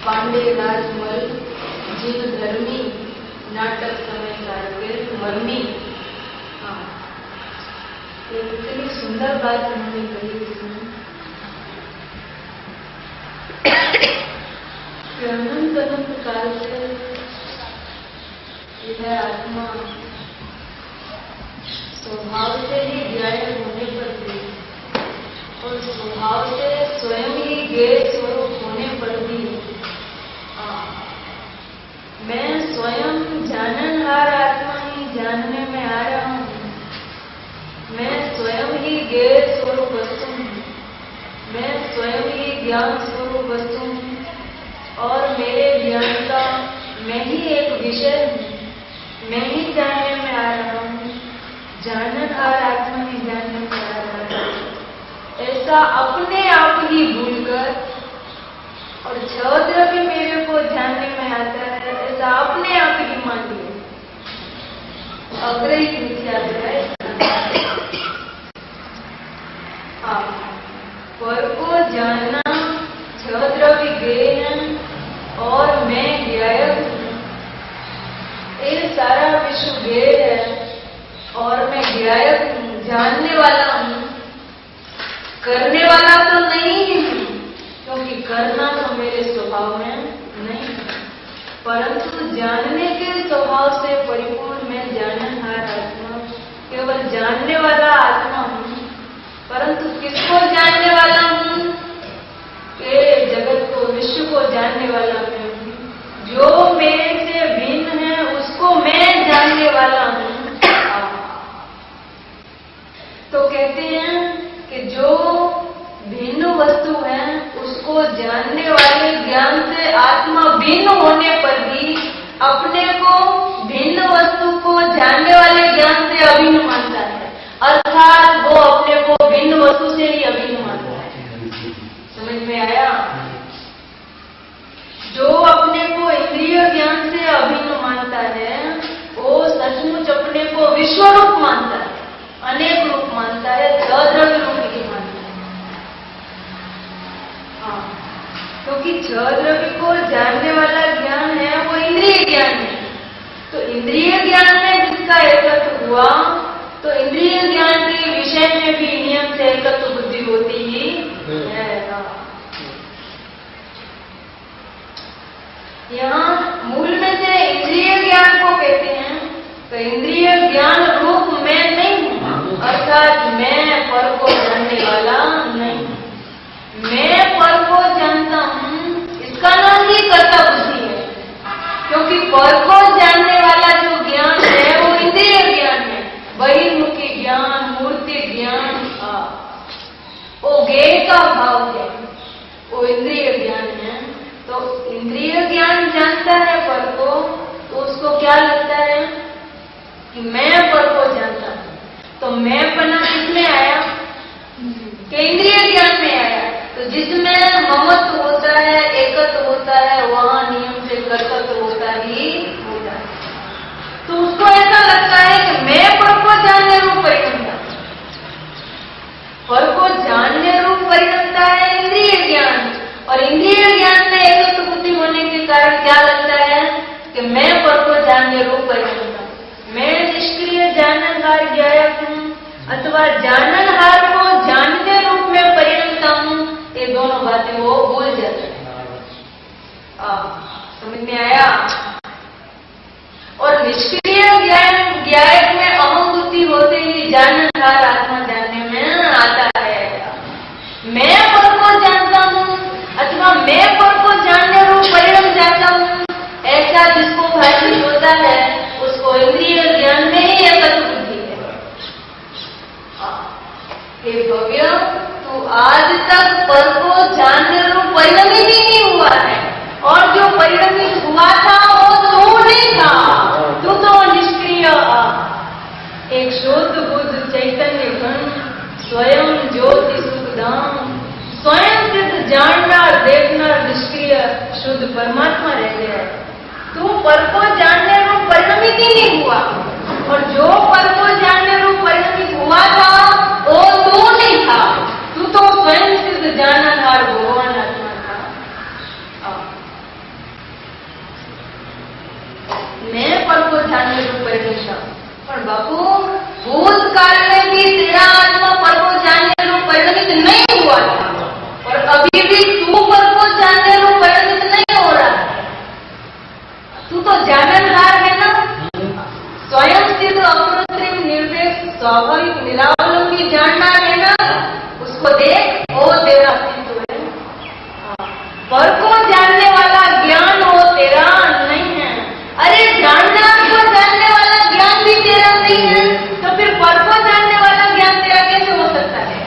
पांडे राजमल जीव धर्मी नाटक समय कारगिल मर्मी। हाँ, ये इतनी सुंदर बात उन्होंने कही इसमें कि अनंत अनंत काल से यह आत्मा स्वभाव से ही ज्ञान होने पर भी और स्वभाव से स्वयं ही ज्ञेय स्वरूप होने पर भी मैं स्वयं जाननहार आत्मा ही जानने में आ रहा हूँ। मैं स्वयं ही ज्ञेय स्वरूप वस्तु हूँ। मैं स्वयं ही ज्ञान स्वरूप वस्तु हूँ और मेरे ज्ञान का मैं ही एक विषय हूँ। मैं ही जानने में आ रहा हूँ। जाननहार आत्मा ही जानने में आ रहा है। ऐसा अपने आप ही भूलकर और छद्र भी मेरे को जानने में आता है, ऐसा अपने आप ही मान लिया। अग्रहित मिथ्या है। पर को जानना छद्र भी ज्ञेय और मैं ज्ञेय हूँ। ये सारा विश्व ज्ञेय है और मैं ज्ञेय हूँ, जानने वाला हूँ। करने वाला तो नहीं हूँ क्योंकि करना तो मेरे स्वभाव में नहीं है, परंतु जानने के स्वभाव से परिपूर्ण मैं जाननहार आत्मा केवल जानने वाला आत्मा हूँ। परंतु किसको जानने वाला हूँ? के जगत को विश्व को जानने वाला मैं हूँ। जो मेरे से भिन्न है उसको मैं जानने वाला हूँ। तो कहते हैं कि जो भिन्न वस्तु है उसको जानने वाले ज्ञान से आत्मा भिन्न होने पर भी अपने को भिन्न वस्तु को जानने वाले ज्ञान से अभिन्न मानता है, अर्थात वो अपने को भिन्न वस्तु से ही अभिन्न मानता है। समझ में आया? जो अपने को इंद्रिय ज्ञान से अभिन्न मानता है वो सचमुच अपने को विश्व रूप मानता है, अनेक रूप मानता है, छद्रव्य रूप ही मानता है। क्योंकि छद्रव्य को जानने वाला ज्ञान है वो इंद्रिय ज्ञान है। तो इंद्रिय ज्ञान में जिसका एकत्व हुआ तो इंद्रिय ज्ञान के विषय में भी नियम से एकत्व बुद्धि होती ही है। यहाँ मूल में से इंद्रिय ज्ञान को कहते हैं तो इंद्रिय ज्ञान रूप में नहीं हूँ, अर्थात मैं पर को जानने वाला नहीं हूँ। मैं पर को जानता हूँ, इसका नाम ही कर्ता बुद्धि है। क्योंकि पर को जानने वाला जो ज्ञान है वो इंद्रिय ज्ञान है, बहिर्मुखी ज्ञान, मूर्ति ज्ञान, वो ज्ञेय का भाव है, वो इंद्रिय ज्ञान है। तो इंद्रिय ज्ञान जानता है पर को, तो उसको क्या लगता है कि मैं पर को जानता हूँ। तो मैं पना किसमें आया कि इंद्रिय ज्ञान में आया। तो जिसमें ममत्व होता है, एकत्व होता है, वहां नियम से कर्तव्य होता ही होता है। तो उसको ऐसा लगता है कि मैं पर को जानने रूप परिणमता, पर को जानने रूप परिणमता है इंद्रिय ज्ञान, और इंद्रिय ज्ञान में एकत्व बुद्धि होने के कारण क्या लगता है कि मैं पर को जानने रूप परिणमता। मैं निष्क्रिय जाननहार ज्ञायक हूँ अथवा जाननहार को जानते रूप में परिणमता हूँ, ये दोनों बातें वो भूल जाते हैं। समझ में आया? और निष्क्रिय ज्ञायक में अहम बुद्धि होते ही जाननहार आत्मा जानने में आता है। मैं पर को जानता हूँ अथवा मैं पर को जानने रूप परिणम जाता हूँ, ऐसा जिसको भाषित होता है उसको इंद्रिय ज्ञान में ही एकत्व बुद्धि है। हे भव्य, तू आज तक पर को जानने रूप परिणमित ही नहीं हुआ है, और जो परिणमित हुआ था वो तू नहीं था, तू तो निष्क्रिय। एक शुद्ध बुद्ध चैतन्य घन स्वयं ज्योति सुखधाम, स्वयं सिद्ध जानना देखना निष्क्रिय शुद्ध परमात्मा रह गया है। तू पर को जानने रूप परिणमित ही नहीं हुआ, और जो पर को जानने रूप परिणमित हुआ था वो तू नहीं था, तू तो स्वयं सिद्ध जाननहार हो। अभी भी तू पर को जानने को परिणित नहीं हो रहा है। तू तो जाननहार है ना, स्वयं सिद्ध अकृत्रिम निर्देश स्वाभाविक निरावलंबी जानना है ना, उसको देख, वो तेरा अस्तित्व है। पर को जानने वाला ज्ञान वो तेरा नहीं है। अरे जानना को जानने वाला ज्ञान भी तेरा नहीं है, तो फिर पर को जानने वाला ज्ञान तेरा कैसे हो सकता है?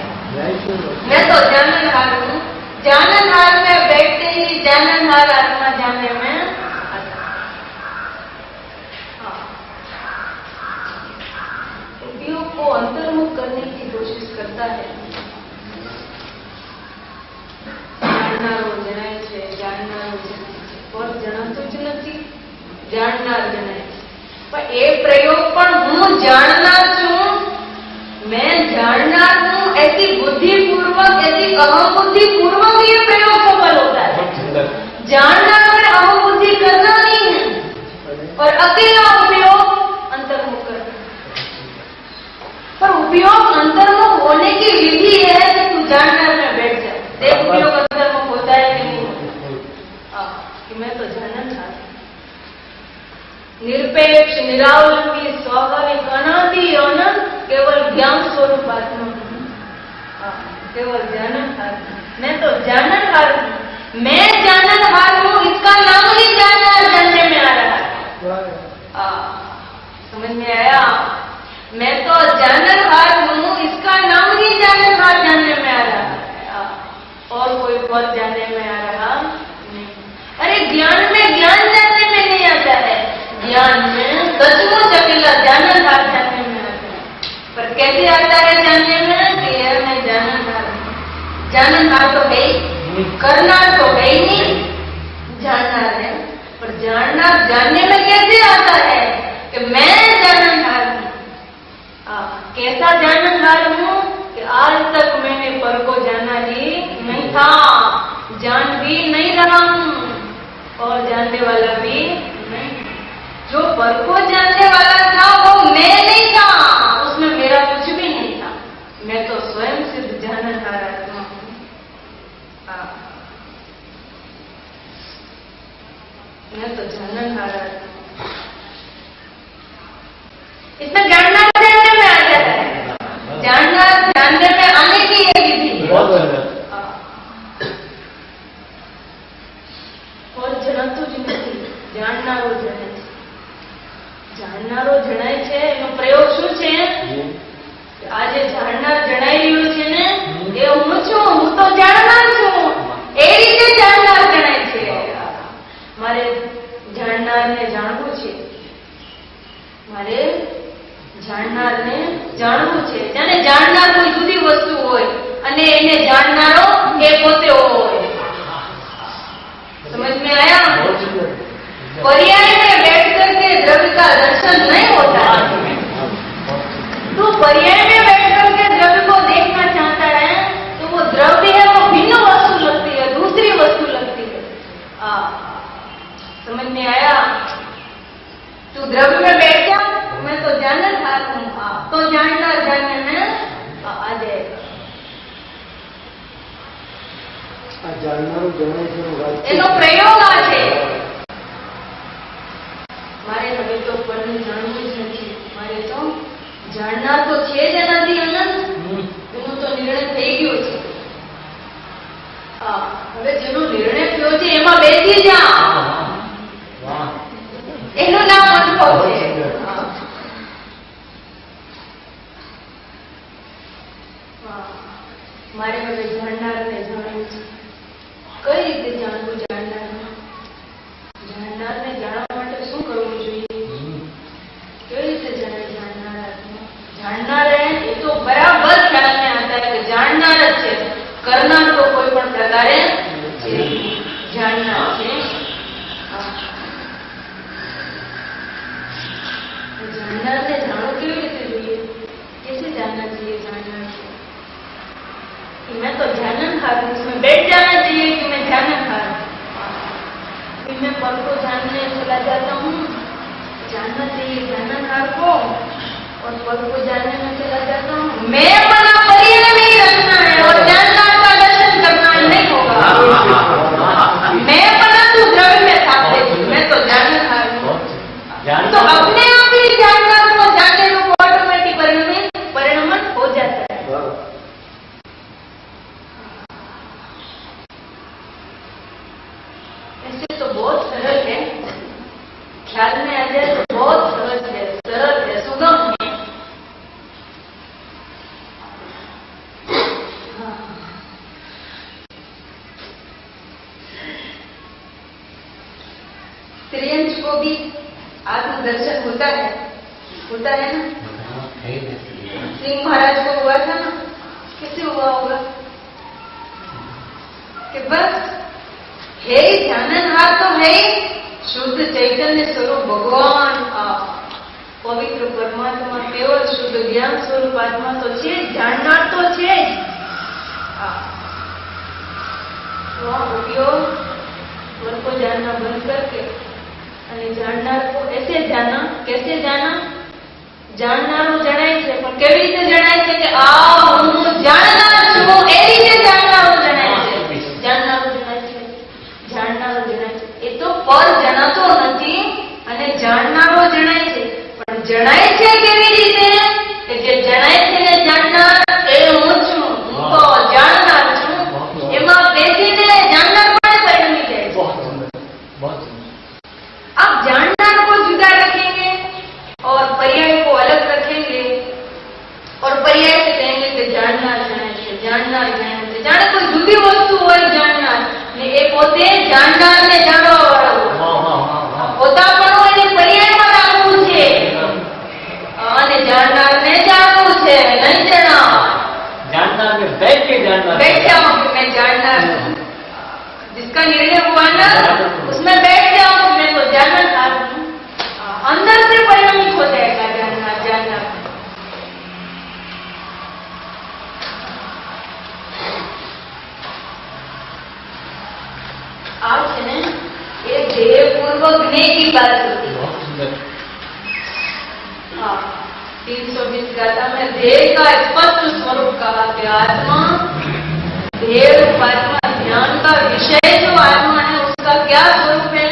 मैं तो जाननहार हूँ, जाननहार में बैठते ही जाननहार आत्मा जानने में उपयोग को अंतर्मुख करने की कोशिश करता है। જાણનારો જણાય છે, જાણનારો જણાય છે, પણ જણાતું જ નથી, જાણનાર જણાય છે। પણ એ પ્રયોગ પણ હું જાણનાર છું, मैं जाननार हूँ, ऐसी बुद्धिपूर्वक, ऐसी अहम बुद्धिपूर्वक ये प्रयोग सफल होता है। जानना में अहम बुद्धि करना नहीं है, और अकेला उपयोग अंतर्मुख करना। पर उपयोग अंतर्मुख होने की विधि है कि तू जाननार में बैठ जाए। देख उपयोग अंतर्मुख होता है कि नहीं होता, कि मैं तो जाननहार, निरपेक्ष निरावलंबी स्वाभाविक अनादि अनंत केवल ज्ञान स्वरूप आत्मा हूँ, केवल जाननहार। मैं तो जाननहार हूँ, मैं जाननहार हूँ, इसका नाम ही जाननार जानने में आ रहा है। समझ में आया? मैं तो जाननहार हूँ, इसका नाम ही जाननहार जानने में आ रहा है, और कोई पद जानने में आ रहा नहीं। अरे ज्ञान में ज्ञान जानने में नहीं आता है, ज्ञान में सचमुच अकेला जाननहार जानने में आता है। पर कैसे आता है जानने में कि यार मैं जाननहार हूँ। जाननहार तो है ही, करना तो है ही नहीं, जाननार है। पर जानना जानने में कैसे आता है कि मैं जाननहार हूँ। कैसा जाननहार हूँ कि आज तक मैंने पर को जाना ही नहीं था, जान भी नहीं रहा हूँ, और जानने वाला भी नहीं। जो पर को जानने वाला था वो मैं नहीं था, उसमें मेरा कुछ भी नहीं था। मैं तो स्वयं सिद्ध जाननहार आत्मा हूँ। मैं तो जाननहार आत्मा हूँ। इसमें जानना जानने में आ जाता है, जानना जानने में आने की ये विधि। और જણાતું જ નથી, જાણનારો જણાય છે। જાણનારો જણાય છે એનો પ્રયોગ શું છે? આજે જાણનાર જણાઈ રહ્યો છે ને, એ હું છું, હું તો જાણનાર છું, એ રીતે જાણનાર જણાય છે। મારે જાણનારને જાણવું છે, મારે જાણનારને જાણવું છે। જાણે જાણનાર કોઈ જુદી વસ્તુ હોય અને એને જાણનારો એ પોતે હોય। समझ में आया? पर्याय में बैठ करके द्रव्य का दर्शन नहीं होता है। तो पर्याय में बैठ करके द्रव्य को देखना चाहता है तो वो द्रव्य है, वो भिन्न वस्तु लगती है, दूसरी वस्तु लगती है। समझ में आया? तू द्रव्य में बैठ जा, मैं तो जाननहार हूँ, तो जानना जानने में आ जाएगा। એનો પ્રયોગ આ છે। મારે હવે તો પરને જાણવું જ નથી, મારે તો જાણનાર તો છે જ નથી અનંત, એનો તો નિર્ણય થઈ ગયો છે। હવે જેનો નિર્ણય થયો છે એમાં બેસી જા, એનું નામ અનુભવ છે। મારે હવે જાણનારને જાણવું છે। કઈ રીતે જાણવું જાણનારને? જાણનારને જાણવા માટે શું કરવું જોઈએ? કેવી રીતે જાણે જાણનાર આત્મા? જાણનાર है એ તો બરાબર ખ્યાલ में आता है कि જાણનાર જ છે, કરનાર તો કોઈ પણ પ્રકારે જાણનાર છે। જાણનારને જાણવું કેવી રીતે જોઈએ? कैसे जानना चाहिए जाननार को? कि मैं तो जाननहार हूँ, इसमें बैठ जाना चाहिए कि मैं जाननहार हूँ। फिर मैं पर को जानने चला जाता हूँ, जानना चाहिए जाननहार को, और पर को जानने में चला जाता हूँ। मैं अपना परिचय नहीं रखना है और जाननार का दर्शन करना नहीं होगा। ऐसे तो बहुत सरल है, ख्याल में आ जाए तो बहुत सहज है, सरल है, सुगम है। त्रियंश को भी आत्मदर्शन होता है ना? सिंह महाराज को हुआ था ना? कैसे हुआ होगा कि बस हे जाननहार तो है शुद्ध चैतन्य स्वरूप भगवान, पवित्र परमात्मा, केवल शुद्ध ज्ञान स्वरूप आत्मा तो છે, जाननार तो છે। उपयोग वर को जानना बंद करके जाननार को ऐसे जाना, कैसे जाना? જાણનારું જણાય છે, પણ કેવી રીતે જણાય છે કે હું જાણનાર છું, એ રીતે જાણનારું જણાય છે। જાણનારું જણાય છે, જાણનારું જણાય છે, એ તો પર જણાતો નથી અને જાણનારો જણાય છે, પણ જણાય છે કેવી રીતે કે જે જણાય છે ને જાણનાર એ હું છું, હું તો જાણનાર છું, એમાં બેસીને જાણનાર પણ પરિણમી જાય છે। आप जाननार को जुदा रखेंगे और पर्याय को अलग रखेंगे और पर्याय से कहेंगे कि जाननार जाने છે, जाननार जाने છે, जाने कोई जुदी वस्तु હોય जाननार ને એ પોતે जाननार ને જાણવા વાળો પોતાપણું એને પર્યાયમાં રાખવું છે અને जाननार ને જાણવું છે, નહીં જણાવ। जाननार में बैठ के जानना, बैठ जाओ कि मैं जाननार हूँ, जिसका निर्णय हुआ ना उसमें बैठ जाओ कि मैं तो जाननार हूँ, अंदर से परिणमित हो जाएगा जानना। आज है ना एक देह पूर्वक ज्ञेय की बात होती है। 320 गाथा में देह का स्पष्ट स्वरूप कहा कि आत्मा, देह रूप आत्मा, ज्ञान का विषय जो आत्मा है उसका क्या स्वरूप है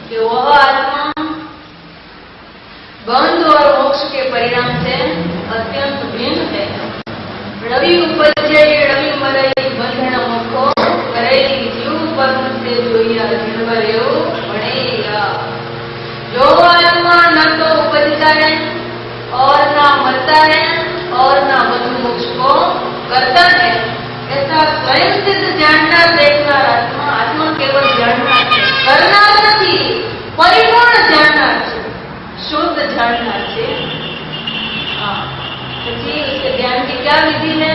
कि वह आत्मा बंध और मोक्ष के परिणाम से अत्यंत भिन्न है। रवि उपजे रवि मरई बंधन मुखो करेगी जीव कर्म से जोइया निर्भयो बनेगा। जो आत्मा न तो उपजता है और ना मरता है और ना बंध मोक्ष को करता है, ऐसा स्वयं सिद्ध जाननार देखनार आत्मा, आत्मा केवल जाननार है, करनार नहीं, परिपूर्ण जाननार है, शुद्ध जाननार है। પછી उसके ज्ञान की क्या विधि है?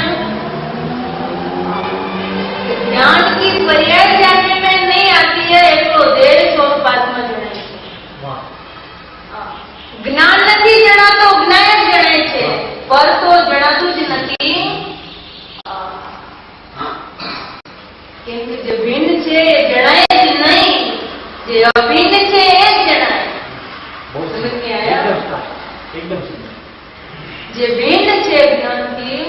ज्ञान की पर्याय जानने में नहीं आती है, एक तो देह स्वरूप आत्मा जણાય છે। જ્ઞાન નથી જણાતો, જ્ઞાયક જણાય છે, પર તો જણાતું જ નથી, કેમ કે જે ભિન્ન છે એ જણાય જ નહીં, જે અભિન્ન છે એ જ જણાય। સમજ में आया? एकदम જે ભિન્ન છે જ્ઞાનથી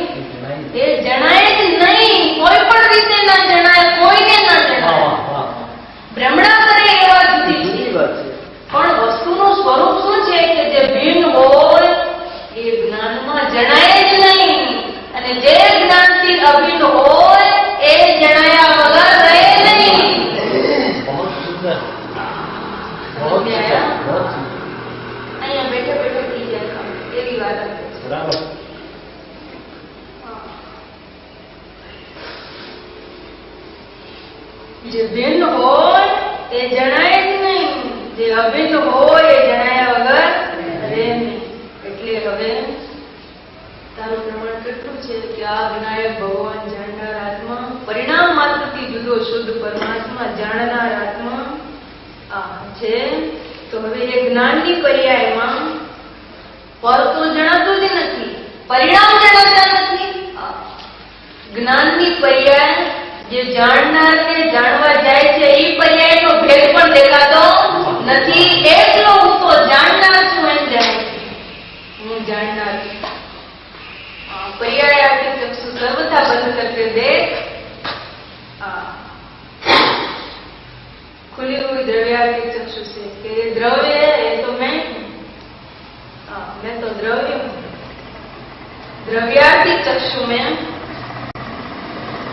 એ જણાય જ નહીં, કોઈ પણ રીતે ના જણાય, કોઈને ના જણાય। ભ્રમણા કરે એવા જુદી છે, પણ વસ્તુનું સ્વરૂપ શું છે કે જે ભિન્ન હોય એ જ્ઞાનમાં જણાય જ નહીં, અને જે જ્ઞાનથી અભિન્ન હોય એ જણાયા વગર રહે નહીં। बहुत सुंदर, बहुत અહીંયા બેઠે બેઠે થઈ જાય કામ, એવી વાત છે। बराबर। જે ભિન્ન હોય એ જણાય જ નહીં, જે અભિન્ન હોય એ જણાયા વગર રહે નહીં। એટલે હવે તારું પ્રમાણ કેટલું છે કે આ વિનાયક ભગવાન જાણનાર આત્મા, પરિણામ માત્રથી જુદો શુદ્ધ પરમાત્મા જાણનાર આત્મા છે। તો હવે એ જ્ઞાનની પર્યાયમાં પર તો જણાતું જ નથી, પરિણામ જણાતા નથી। જ્ઞાનની પર્યાય જે જાણનારને જાણવા જાય છે એ પર્યાયનો ભેદ પણ દેખાતો નથી, એકલો હું તો જાણનાર છું એમ જાણે છે, હું જાણનાર છું। पर्याय आदि चक्षु सर्वथा बंद करके देख, खुली हुई द्रव्यात्मिक चक्षु से कि द्रव्य है ये तो मैं हूँ, मैं तो द्रव्य हूँ। द्रव्यात्मिक चक्षु में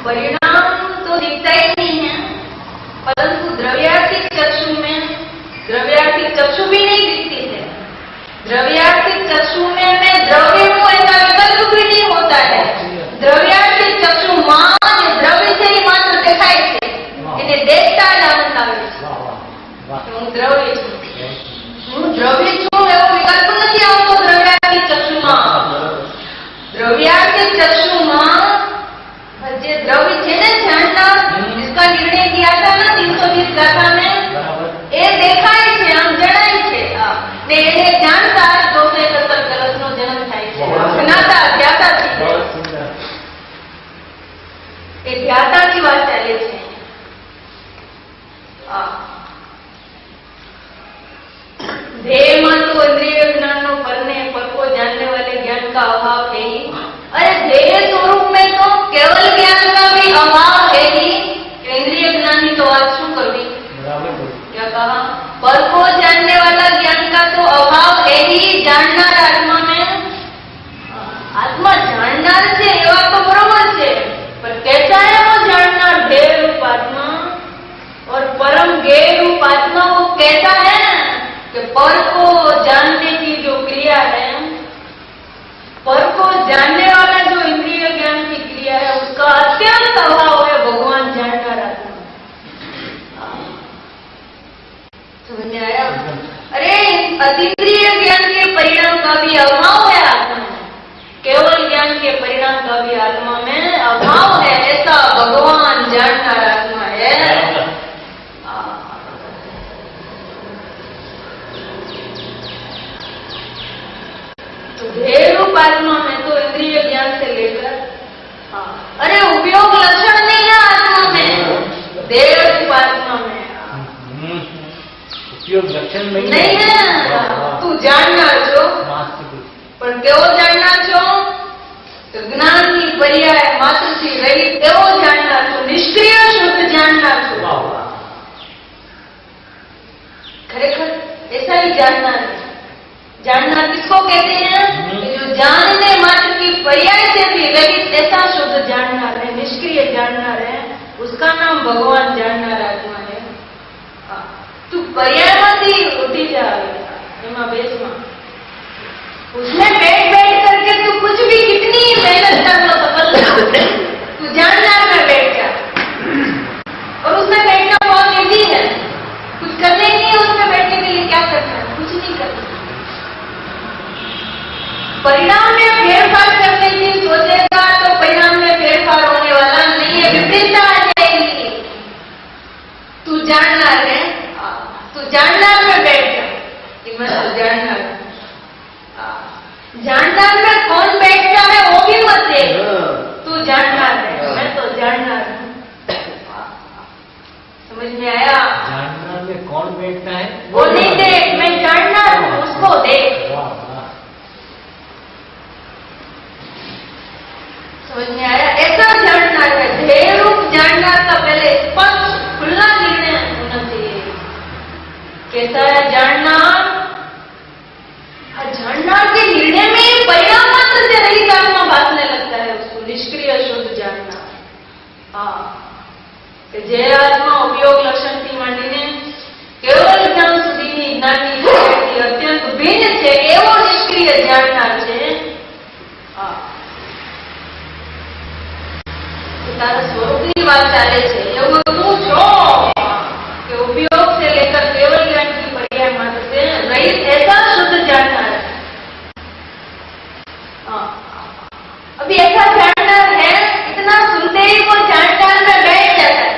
परिणाम तो दिखता ही नहीं है, परंतु द्रव्यात्मिक द्रव्यार्थिक चक्षु में द्रव्य को ऐसा विकल्प भी नहीं होता है। द्रव्यार्थिक चक्षु માં જે દ્રવ્ય છે એ માત્ર દેખાય છે, એને દેખતા જ આનંદ આવે છે કે હું દ્રવ્ય છું, હું દ્રવ્ય છું એવો વિકલ્પ નથી આવતો દ્રવ્યાર્થિક ચક્ષુમાં। द्रव्यार्थिक चक्षुમાં જે દ્રવ્ય છે ને जानना, जिसका निर्णय किया था ना 320 गाथा में, એ દેખાય છે, આમ જણાય છે ને એને જાણતા 271 કલશનો જન્મ થાય છે। જ્ઞાતા ધ્યાતાથી, એ ધ્યાતાની વાત ચાલે છે। ध्येय तो इंद्रिय ज्ञान नो परने पर को जानने वाले ज्ञान का अभाव है ही। अरे ध्येय स्वरूप में तो केवल ज्ञान का भी अभाव है ही। इंद्रिय ज्ञान की तो बात शू करवी, क्या कहा? पर को जानने वाला ज्ञान का तो अभाव है ही। जाननार आत्मा में, आत्मा जाननार છે એવા તો બરોબર છે, पर कैसा है वो जाननार? ध्येय रूप आत्मा और परम ज्ञेय रूप आत्मा वो कैसा है कि पर को जानने की जो क्रिया है, पर को जानने वाला जो इंद्रिय ज्ञान की क्रिया है, उसका अत्यंत अभाव है भगवान जानना आत्मा। समझ में आया? अरे अतीन्द्रिय ज्ञान के परिणाम का भी अभाव है आत्मा में, केवल ज्ञान के परिणाम का भी आत्मा में अभाव है, ऐसा भगवान जानना आत्मा है। ध्येय रूप आत्मा में तो इंद्रिय ज्ञान से लेकर, अरे उपयोग लक्षण नहीं है आत्मा में, ध्येय रूप आत्मा में उपयोग लक्षण नहीं है। तू जानना छो, पर केवो जानना छो? तो ज्ञान की पर्याय मात्र थी रही तेवो जानना छो, निष्क्रिय शुद्ध जानना छो। खरेखर ऐसा ही जानना है। जानना किसको कहते हैं? जो जानने मात्र की पर्याय से भी रहित ऐसा शुद्ध जाननार है, निष्क्रिय जाननार है, उसका नाम भगवान जाननार आत्मा है। तू पर्यायમાંથી उठी जा, એમાં બેસમાં उसमें बैठ करके तू कुछ भी कितनी मेहनत कर लो सफल ना, तू जाननार में बैठ जा। और उसमें बैठना बहुत इजी है, कुछ करने नहीं है उसमें बैठने के लिए। क्या करना है? कुछ नहीं करना। परिणाम में फेरफार करने की सोचेगा तो परिणाम में फेरफार होने वाला नहीं है, विपरीतता आ जाएगी। तू जाननार है, तू जाननार में बैठ जा कि मैं तो जाननार। जाननार में कौन बैठता है वो भी मत देख, तू जाननार है, मैं तो जाननार हूं। समझ में आया? जाननार में कौन बैठता है वो नहीं देख, मैं जाननार हूं, उसको देख। समझ में आया? ऐसा जानना है। ध्येय रूप जानना का पहले स्पष्ट खुला निर्णय होना चाहिए। कैसा है जानना? जानना के निर्णय में परिणाम मात्र से रहित आत्मा भासने लगता है, उसको निष्क्रिय शुद्ध जानना। हाँ, जे आत्मा उपयोग लक्षण थी માંડીને કેવળ જ્ઞાન સુધીની જ્ઞાનની શક્તિ અત્યંત ભિન્ન છે, એવો નિષ્ક્રિય જાણનાર છે। तारा स्वरूप की बात चाले छे, एवं तू छो कि उपयोग से लेकर केवल ज्ञान की पर्याय मात्र से रहित ऐसा शुद्ध जानना है। अभी ऐसा जानना है, इतना सुनते ही वो जानकार में बैठ जाता है।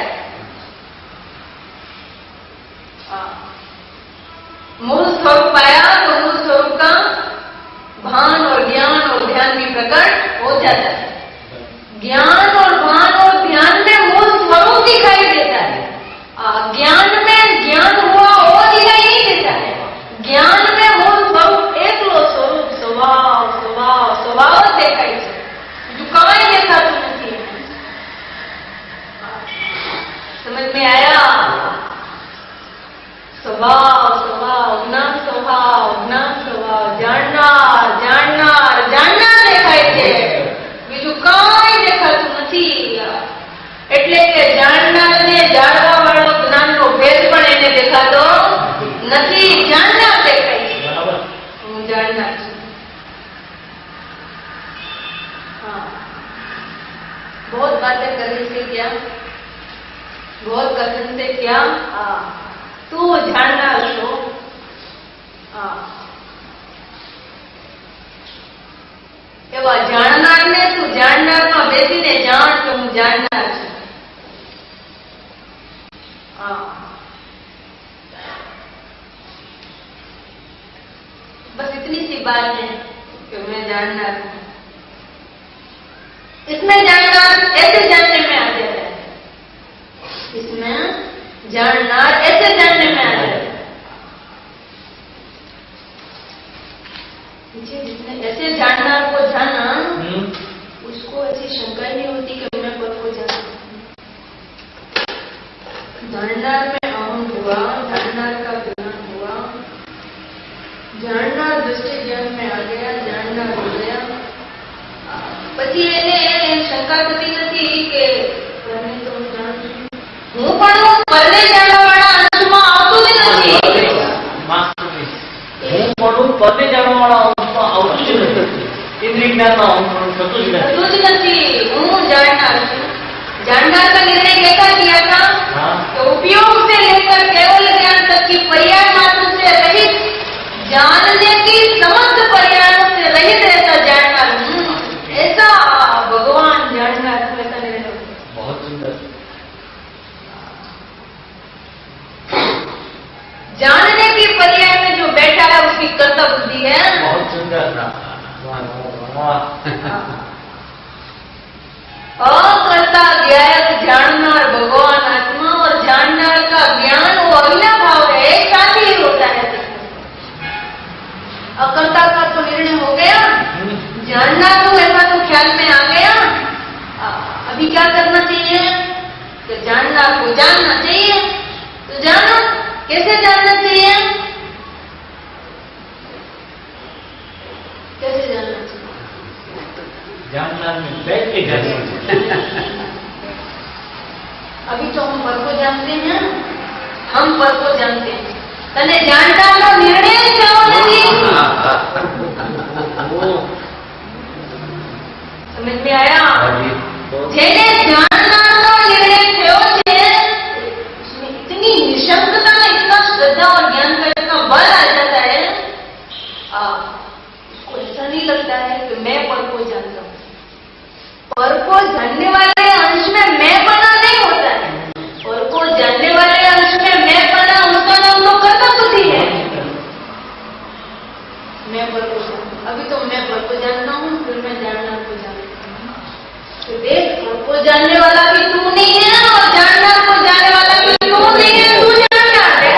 मूल स्वरूप आया तो मूल स्वरूप का भान और ज्ञान और ध्यान भी प्रकट हो जाता है। ज्ञान और भान और ध्यान में मूल स्वरूप दिखाई देता है। ज्ञान में ज्ञान हुआ वो दिखाई नहीं देता है। ज्ञान में मूल स्वरूप एकलो स्वरूप स्वभाव स्वभाव स्वभाव देखाय छे, जो कई देखाતું નથી। समझ में आया? स्वभाव स्वभाव ज्ञान स्वभाव ज्ञान स्वभाव जाननार जाननार जाननार देखाय छे, બીજું કઈ દેખાતું નથી। એટલે કે જાણનારને જાણવા વાળો જ્ઞાનનો ભેદ પણ એને દેખાતો નથી, જાણનાર દેખાય છે। હું बहुत कथन से क्या તું જાણનાર છો એવા જાણનારને તું જાણનારમાં બેસીને જાણ કે હું જાણનાર છું. बस इतनी सी बात है कि मैं जानना हूं. इसमें जानना ऐसे जानने में आ जाता है. इसमें जानना ऐसे जानने में आ जाता है. जिसने ऐसे जानना को जाना उसको ऐसी शंका नहीं होती कि मैं पद को जाना. जाननार में अहम हुआ, जाननार का ज्ञान हुआ, जानना दृष्टि ज्ञान में आ गया, जानना हो गया. પછી એને શંકા થતી નથી કે પરને તો હું જાણું છું. હું પણ પરને જાણવાવાળા અંશમાં આવતું જ નથી. હું પણ પરને જાણવાવાળા અંશમાં આવતું જ નથી. ઇન્દ્રિય જ્ઞાનમાં હું પણ થતું જ નથી. હું જાણનાર છું. जाननार का निर्णय कैसा किया था तो उपयोग से लेकर केवल ज्ञान तक की पर्याय मात्र से रहित जानने की समस्त पर्यायों से रहित ऐसा जाननार ऐसा भगवान जाननार ऐसा निर्णय. बहुत सुंदर. जानने की पर्याय में जो बैठा है उसकी कर्ता बुद्धि है. बहुत सुंदर. अकर्ता ज्ञायक जाननार भगवान आत्मा और जाननार का ज्ञान वो अविनाभाव है, एक साथ ही होता है. अकर्ता का तो निर्णय हो गया, जानना तो ऐसा तो ख्याल में आ गया. अभी क्या करना चाहिए कि जानना को जानना चाहिए. तो जानो कैसे जानना चाहिए, कैसे जानना चाहिए. जानना में बैठ के जानना. अभी तो हम पर को जानते हैं, हम पर को जानते हैं. तने जानता नो निर्णय क्यों नहीं समझ में आया. जेने जानना नो निर्णय क्यों है उसमें इतनी निशंकता, इतना श्रद्धा और ज्ञान का इतना बल आ जाता है. उसको ऐसा नहीं लगता है कि मैं पर को जानता हूँ. पर को जानने वाले अंश में मैं बना नहीं होता है. पर को जानने वाले अंश में मैं बना उसका नाम तो कर्ता बुद्धि है. मैं पर को जानता. अभी तो मैं पर को जानता हूँ, फिर मैं जानना को जानता हूँ. तो देख, पर को जानने वाला भी तू नहीं है और जानना को जानने वाला भी तू नहीं है. तू जानना है.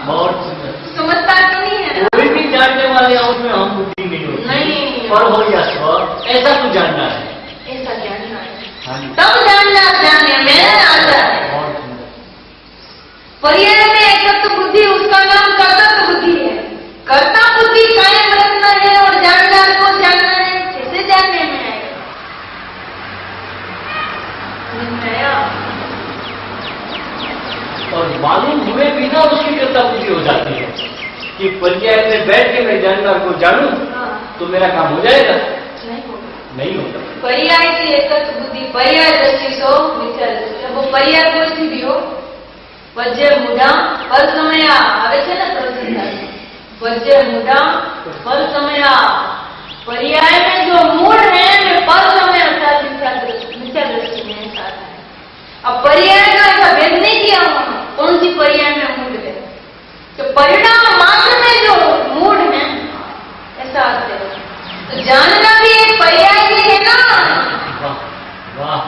बहुत सुंदर. समझता क्यों नहीं है. कोई भी जानने वाले अंश में हम बुद्धि नहीं होती. नहीं पर हो या स्व ऐसा कुछ जानना है. ऐसा जानना है तब जानना जानने में आता है. पर्याय में एकत्व बुद्धि उसका नाम कर्ता बुद्धि है. कर्ता बुद्धि कायम रखना है और जानना को जानना है. कैसे जानने में आएगा. और मालूम हुए बिना उसकी कर्ता बुद्धि हो जाती है कि पर्याय में बैठ के मैं जानना को जानूं तो मेरा काम हो जाएगा. नहीं होता. पर्याय की एकत्व बुद्धि, पर्याय दृष्टि सो विचार दृष्टि. वो पर्याय कोई सी भी हो, वज्र मुढ़ा पर समया આવે છે ને પ્રતિષ્ઠા. वज्र मुढ़ा पर समया. पर्याय में जो मूड है वे पर समय अर्थात विचार दृष्टि में साथ है. अब पर्याय का ऐसा भेद नहीं किया कौन सी पर्याय में मूड है. तो परिणाम मात्र में जो मूड है ऐसा अर्थ है. तो जानना भी एक पर्याय ही है ना. वाह,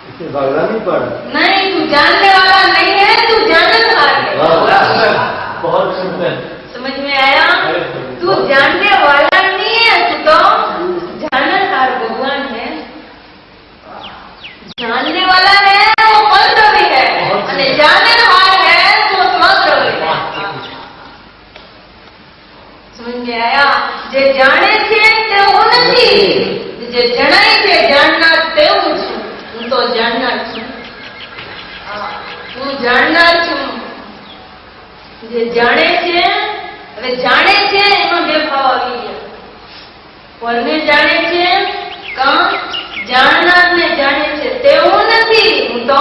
इसे भागना नहीं पड़ा. नहीं, तू जानने वाला नहीं है, तू जाननहार है. बहुत सुंदर. समझ में आया. तू जानने वाला नहीं है, तू तो जाननहार भगवान है. जानने वाला है वो परद्रव्य है और जाननहार है वो स्वद्रव्य है. समझ में आया. जे जाने છે તેવું નથી, જે જણાય છે જાણનાર તેવું છે. હું તો જાણનાર છું. હું જાણનાર છું. જે જાણે છે હવે જાણે છે એમાં બે ભાવ આવી ગયા. પરને જાણે છે કાં જાણનારને જાણે છે તેવું નથી. હું તો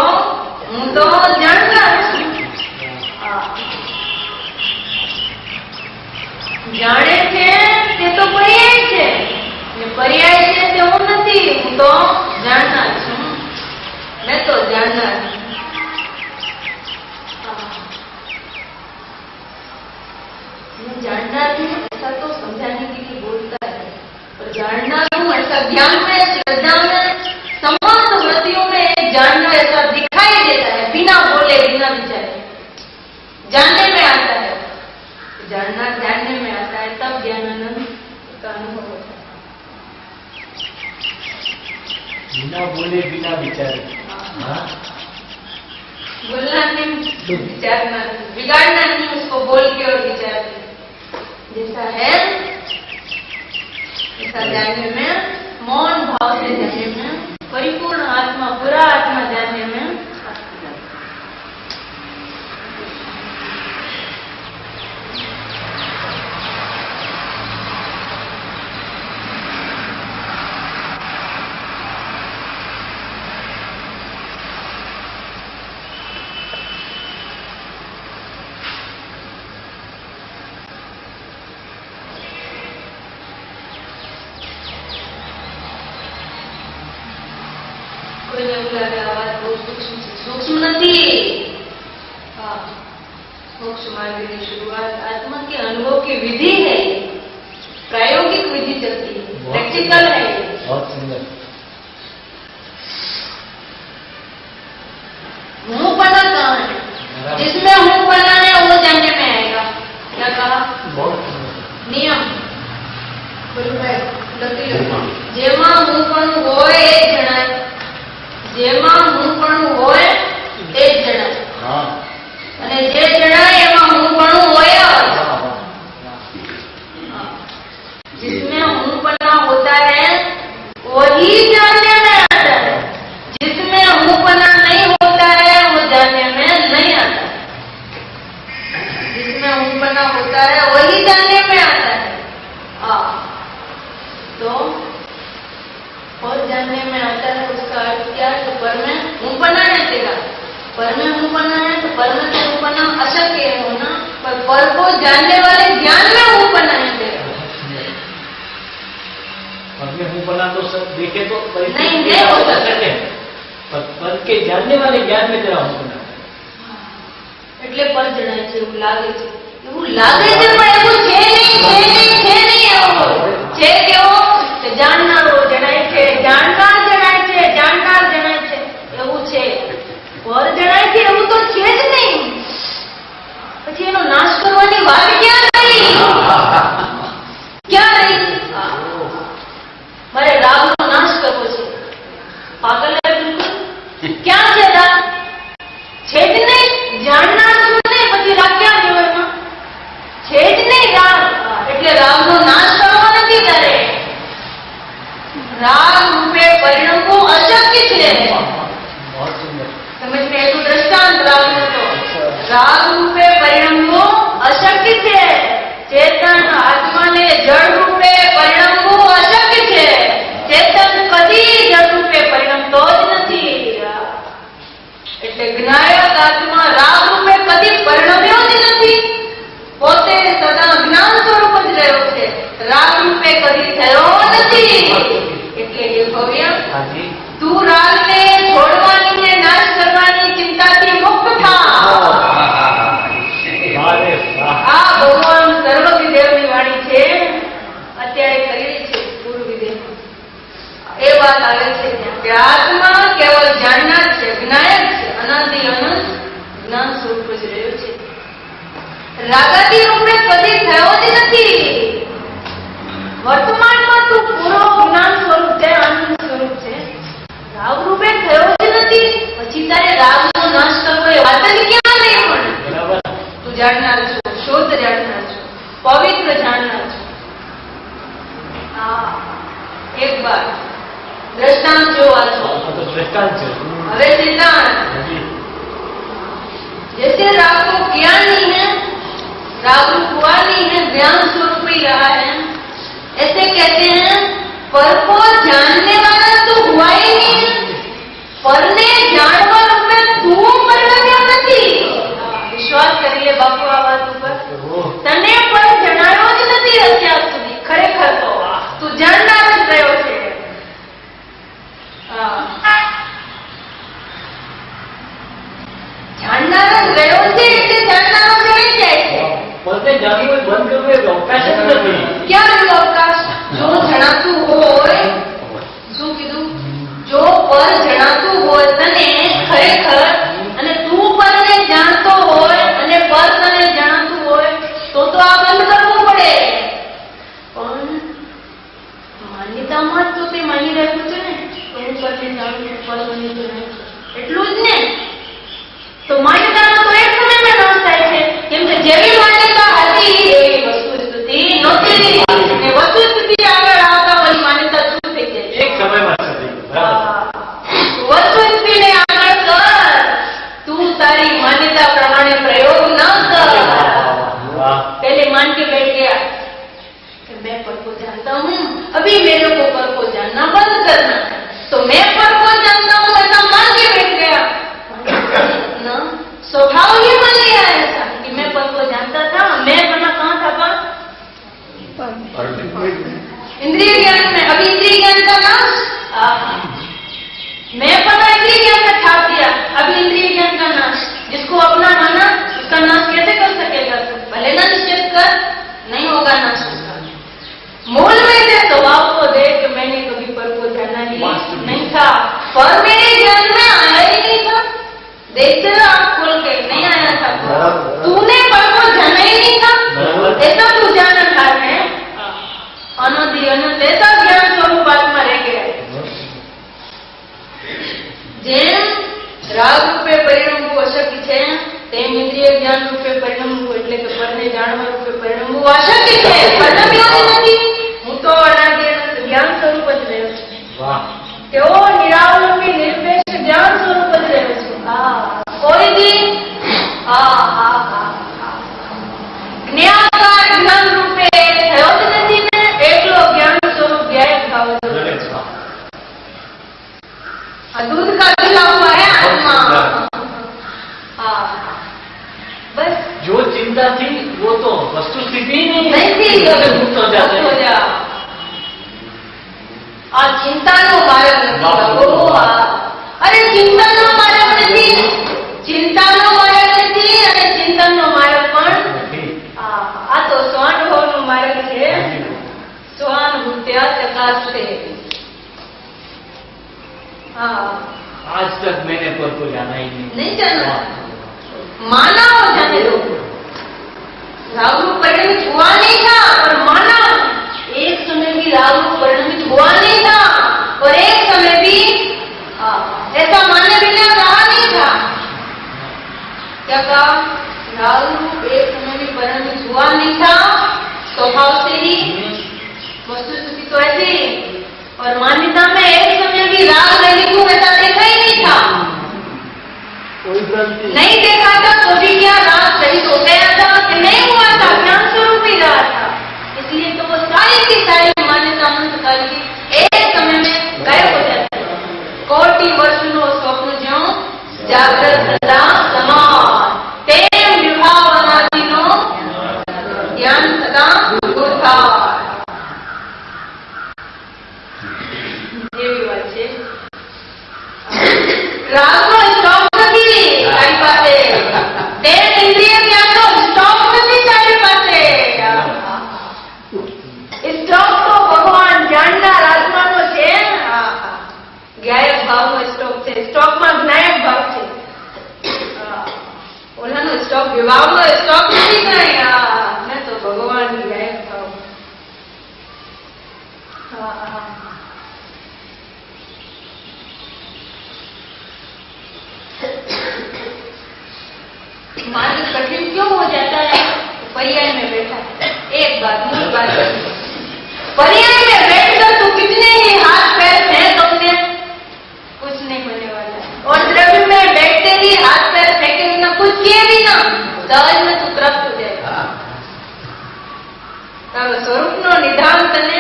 बोले बिना विचारे। हाँ बोलना नहीं, विचारना, बिगाड़ना नहीं उसको बोल के और विचार के। जैसा है ऐसा जानने में, मौन भाव से जानने में, परिपूर्ण आत्मा, पूरा आत्मा जानने में कोई એવું લાગે આ વાત બહુ સૂક્ષ્મ છે, સૂક્ષ્મ નથી। हाँ, मोक्ष मार्ग की शुरुआत आत्मा के अनुभव की विधि है, प्रायोगिक विधि चलती है, प्रैक्टिकल है। बहुत सुंदर। हूँपना कहाँ है? जिसमें हूँपना है वो जानने में आएगा। क्या कहा? बहुत सुंदर। नियम बोलो भाई, लकी लो। जेमा हूँपणું હોય એ જ જણાય, જેમાં હૂંપણું હોય તે જ જણાય। हाँ અને જે જણાય એમાં હૂંપણું હોય જ। जिसमें हूँपना होता है वही जानने में आता है, जिसमें हूँपना नहीं होता है वो जानने में नहीं आता है। जिसमें हूँपना होता है वही जानने में आता है। तो और जानने में आता है उसका अर्थ क्या है? तो पर में हूँपना है तेरा, पर में हूँपना है तो पर में हूँपना अशक्य है होना, पर को जानने वाले ज्ञान में हूँपना है तेरा। अपने हूँपना तो सब देखे तो नहीं हो सकते, पर के जानने वाले ज्ञान में तेरा हूँपना એટલે પર જણાય છે, એવું લાગે છે, એવું લાગે છે પણ એવું છે નહીં એવું છે। કેવો? કે જાણનારો જણાય છે, જાણનાર જણાય છે, જાણનાર જણાય છે એવું છે। પર જણાય છે એવું તો છે જ નહીં, પછી એનો નાશ કરવાની વાત ક્યાં રહી? ક્યાં રહી? મારે રાગનો નાશ કરવો છે, પાગલ है बिल्कुल। ક્યાં છે રાગ? છે જ નહીં। જાણનાર છું ને પછી રાગ ક્યાં ગયો એમાં? છે જ નહીં રાગ, એટલે રાગનો નાશ કરવો નથી તારે। રાગ રૂપે પરિણમવું અશક્ય છે। बहुत सुंदर। समझ में એટલું દ્રષ્ટાંત રાગનું તો રાગ રૂપે પરિણમવું અશક્ય છે। ચેતન આત્માને જળ રૂપે પરિણમવું અશક્ય છે। ચેતન કદી જળ રૂપે પરિણમતો જ નથી। એટલે જ્ઞાયક આત્મા રાગ રૂપે કદી પરિણમ્યો જ નથી, પોતે સદા જ્ઞાન સ્વરૂપ જ રહ્યો છે, રાગ રૂપે કદી થયો નથી। એટલે હે ભવ્ય, हाँ जी। તું રાગને છોડવાની ને નાશ કરવાની ચિંતાથી મુક્ત થા। अरे वाह। આ ભગવાન સર્વવિદેવની વાણી છે, અત્યારે કરી છે પૂર્વવિદેવમાં। એ વાત આવે છે કે આત્મા કેવલ જાણનાર છે, જ્ઞાયક છે, અનાદિ અનંત જ્ઞાન સ્વરૂપ જ રહ્યો છે, રાગાદી રૂપે કદી થયો જ નથી। વર્તમાનમાં તું પૂરો જ્ઞાન સ્વરૂપ છે, આનંદ સ્વરૂપ છે, રાગ રૂપે થયો જ નથી, પછી તારે રાગનો નાશ કરવો એ વાત જ ક્યાં નહીં મળે। बराबर। તું જાણનાર છો, શુદ્ધ જાણનાર છો, પવિત્ર જાણનાર છો। એક બાર દ્રષ્ટાંત જોવા છો, तो दृष्टांत है। હવે सिद्धांत। हाँ जी। जैसे राग को किया नहीं है, राग को हुआ नहीं है, ज्ञान स्वरूप ही रहा है, ऐसे कहते हैं पर को जानने वाला तो हुआ ही नहीं है, पर ने जानवा रूपे तू परिणम्યો નથી। વિશ્વાસ કરીએ બાપુ આ વાત ઉપર, તને પર જણાયો જ નથી અત્યાર સુધી। ખરેખર તો તું જાણનાર જ રહ્યો છે। જાણનાર જ રહ્યો છે એટલે જાણનારો જણી જાય છે। પોતે જાણવું બંધ કરવું એ અવકાશ જ નથી। ક્યાં રહ્યો અવકાશ? જો જણાતું હોય, શું કીધું? જો પર જણાતું હોય તને ખરેખર, અને તું પરને જાણતો હોય અને પર તને જાણતું હોય તો આ બંધ કરવું પડે। પણ માન્યતામાં જ તો તે માની રહ્યું છે ને, તો હું પરને જાણું છું। तेरा खोल के नहीं आया था तूने पर को जाना ही नहीं था ऐसा तू जान था है अनंत अनंत ऐसा ज्ञान स्वरूप आत्मा रह गया જેમ રાગ રૂપે પરિણમવું અશક્ય છે તેમ ઇન્દ્રિય જ્ઞાન રૂપે પરિણમવું એટલે કે પરને જાણવા રૂપે પરિણમવું અશક્ય છે પરિણમ્યો નથી હું તો અનાદિ અનંત જ્ઞાન સ્વરૂપ જ રહ્યો છું વાહ તેઓ નિરાવલંબી નિરપેક્ષ જ્ઞાન સ્વરૂપ જ રહ્યો છું કોઈ દી જ્ઞાનકાર જ્ઞાન રૂપે થયો જ નથી ને એકલો જ્ઞાન સ્વરૂપ ગાયબ થાવ दूध का गिला हुआ है आत्मा बस जो चिंता थी वो तो वस्तु स्थिति ही नहीं थी मुक्त हो जाते हैं और चिंता नो मार्ग अरे चिंता नो मार्ग नहीं चिंता नो मार्ग नहीं अरे चिंतन नो मार्ग पण आ तो स्वानुभव नो मार्ग है स्वानुभूत्या चकास्ते आज तक मैंने पर को जाना ही नहीं जाना माना हो जाने दो राहुल परिणमित हुआ नहीं था और माना एक समय भी राहुल परिणमित हुआ नहीं था और एक समय भी ऐसा मानने बिना रहा नहीं था क्या कहा राहुल एक समय भी परिणमित हुआ नहीं था स्वभाव से ही वस्तुस्थिति तो ऐसी और मान्यता में एक समय भी राग रहित ऐसा देखा ही नहीं था नहीं देखा था तो भी क्या राग रहित हो गया था कि नहीं हुआ था ज्ञान स्वरूप ही रहा था इसलिए तो वो सारी की सारी मान्यता मंत्र काल की एक समय में गायब हो जाती है कोटि वर्ष नो स्वप्न जो जागृत सदा समान तेम विभावनादि नो ज्ञान सदा दूरथा રાગનો સ્ટોક નથી તારી પાસે તે ઇન્દ્રિય જ્ઞાનનો સ્ટોક નથી તારી પાસે સ્ટોક તો ભગવાન જ્ઞાનના આત્માનો છે જ્ઞાયક ભાવનો સ્ટોક છે સ્ટોકમાં જ્ઞાયક ભાવ છે ઓલાનો સ્ટોક વિભાવનો સ્ટોક નથી કઈ ને તો ભગવાન જ્ઞાયક ભાવ मार्ग कठिन क्यों हो जाता है पर्याय में बैठा एक बात मूल बात पर्याय में बैठकर तो कितने ही हाथ पैर फेंक अपने कुछ नहीं होने वाला और द्रव्य में बैठते ही हाथ पैर फेंके बिना कुछ किए भी ना सहज में तू तृप्त हो जाएगा स्वरूप नो निधान तने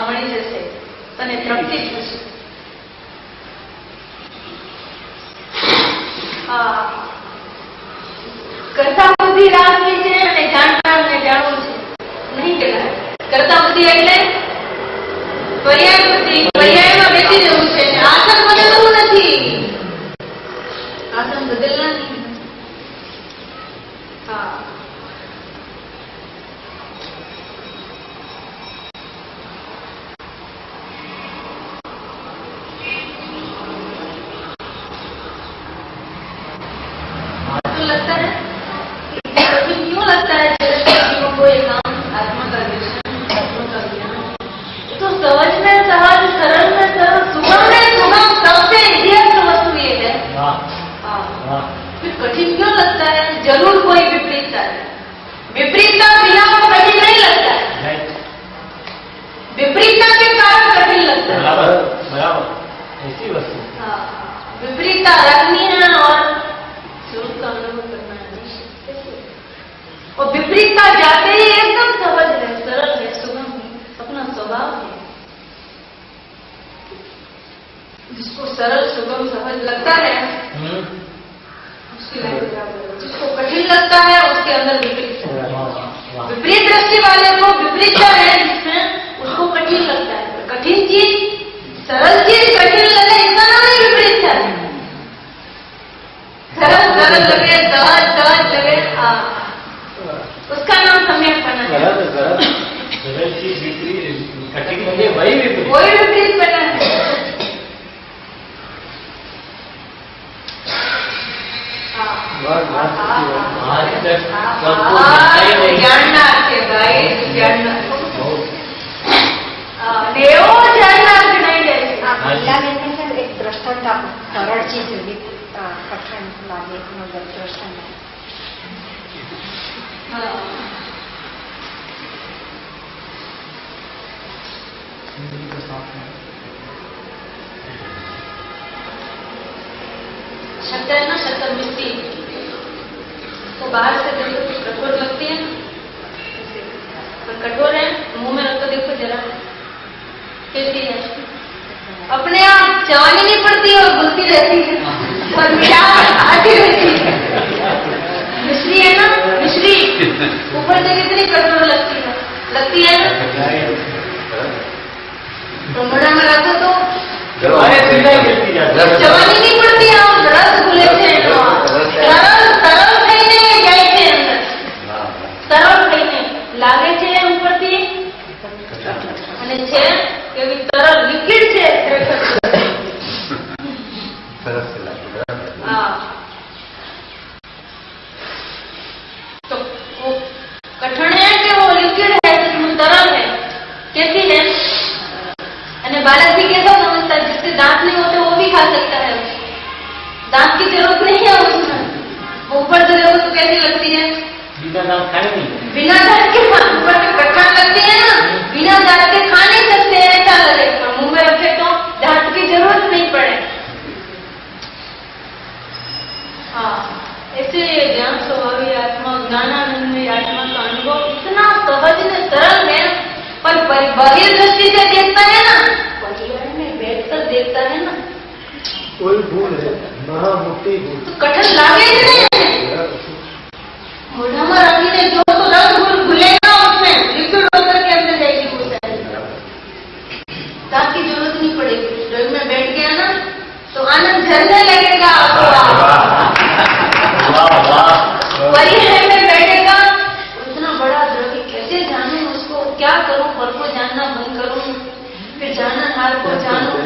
मળી જશે તને તૃપ્તિ થશે કરતા બુદ્ધિ રાખવી છે અને જાણનારને જાણવું છે નહીં કહેવાય કરતા બુદ્ધિ એટલે પર્યાય બુદ્ધિ પર્યાયમાં બેસી જવું છે આસન બદલવું નથી આસન બદલના નહીં लगता है क्यों लगता है जीवों को ये काम आत्मा का दर्शन आत्मा का ज्ञान तो सहज में सहज सरल में सरल सुगम में सुगम सबसे इतिहास वस्तु ये है फिर कठिन क्यों लगता है जरूर कोई विपरीतता है विपरीतता बिना वो कठिन नहीं लगता है विपरीतता के कारण कठिन लगता है बराबर ऐसी वस्तु विपरीतता रखनी है और स्वरूप का अनुभव करना है और विपरीतता जाते ही एकदम सहज है सरल है सुगम है अपना स्वभाव है जिसको सरल सुगम सहज लगता है उसकी लाइफ बराबर है जिसको कठिन लगता है उसके अंदर विपरीत है विपरीत दृष्टि वाले को विपरीतता है जिसमें उसको कठिन लगता है कठिन चीज सरल चीज कठिन लगे इसका नाम ही विपरीत है सरल सरल लगे सहज सहज लगे उसका नाम सम्यक बना है सरल चीज विपरीत कठिन लगे वही विपरीत बना है हाँ आज तक सबको बताई नहीं। જાણનાર છે ભાઈ, જાણનાર. ને એવો જાણનાર જણાઈ જાય છે. પહેલાને છે ને એક દ્રષ્ટાંત આપો, સરળ ચીજ એવી કઠણ લાગે મગર દ્રષ્ટાંત. હા. शब्द है ना, शक्कर मिट्टी तो बाहर से देखो तो कठोर लगती है, पर कठोर है मुंह में रख कर देखो जरा कैसी है. अपने आप चबानी नहीं पड़ती और घुलती रहती है और मिठास आती रहती है. मिश्री है ना, मिश्री ऊपर से कितनी कठोर लगती है ना. तो मोड़ा में रखो तो अरे सिलाई मिलती जाती है। चबानी नहीं पड़ती है और रस खुले से तरल થઈને જાય છે અંદર. तरल થઈને લાગે છે ઉપરથી અને છે એવી तरल લિક્વિડ છે ખરેખર. हाँ. तो वो कठिन है कि वो लिक्विड है, जिसमें तरल है. कैसी है? અને बालक भी कैसा समझता है, जिसके दांत नहीं होते वो भी खा सकता है. दांत की जरूरत नहीं है उसमें. वो ऊपर से देखो तो कैसी लगती है, बिना दांत खाए नहीं। बिना दांत के ऊपर से कठिन लगती है ना, बिना दांत के खा नहीं सकते ऐसा लगे. पर मुंह में रखे तो दांत की जरूरत नहीं पड़े. हाँ, ऐसे ज्ञान स्वभावी आत्मा, ज्ञानानंद आत्मा का अनुभव इतना सहज ने सरल है, पर बाह्य दृष्टि से देखता है ना, परिवार में बैठकर देखता है ना, कोई भूल है, महामोटी भूल. तो कठिन लागे જ ને. मोढ़ाમાં રાખીને જો તો રસ घुलेगा उसमें, लिक्विड होकर के अंदर जाएगी वो सारी. दांत की जरूरत नहीं पड़ेगी. ड्रग में बैठ गया ना तो आनंद झरने लगेगा आपको. परिहर में बैठेगा, इतना बड़ा द्रव्य कैसे जानूं, उसको क्या करूं, पर को जानना बंद करूं, फिर जानना हार को जानूं.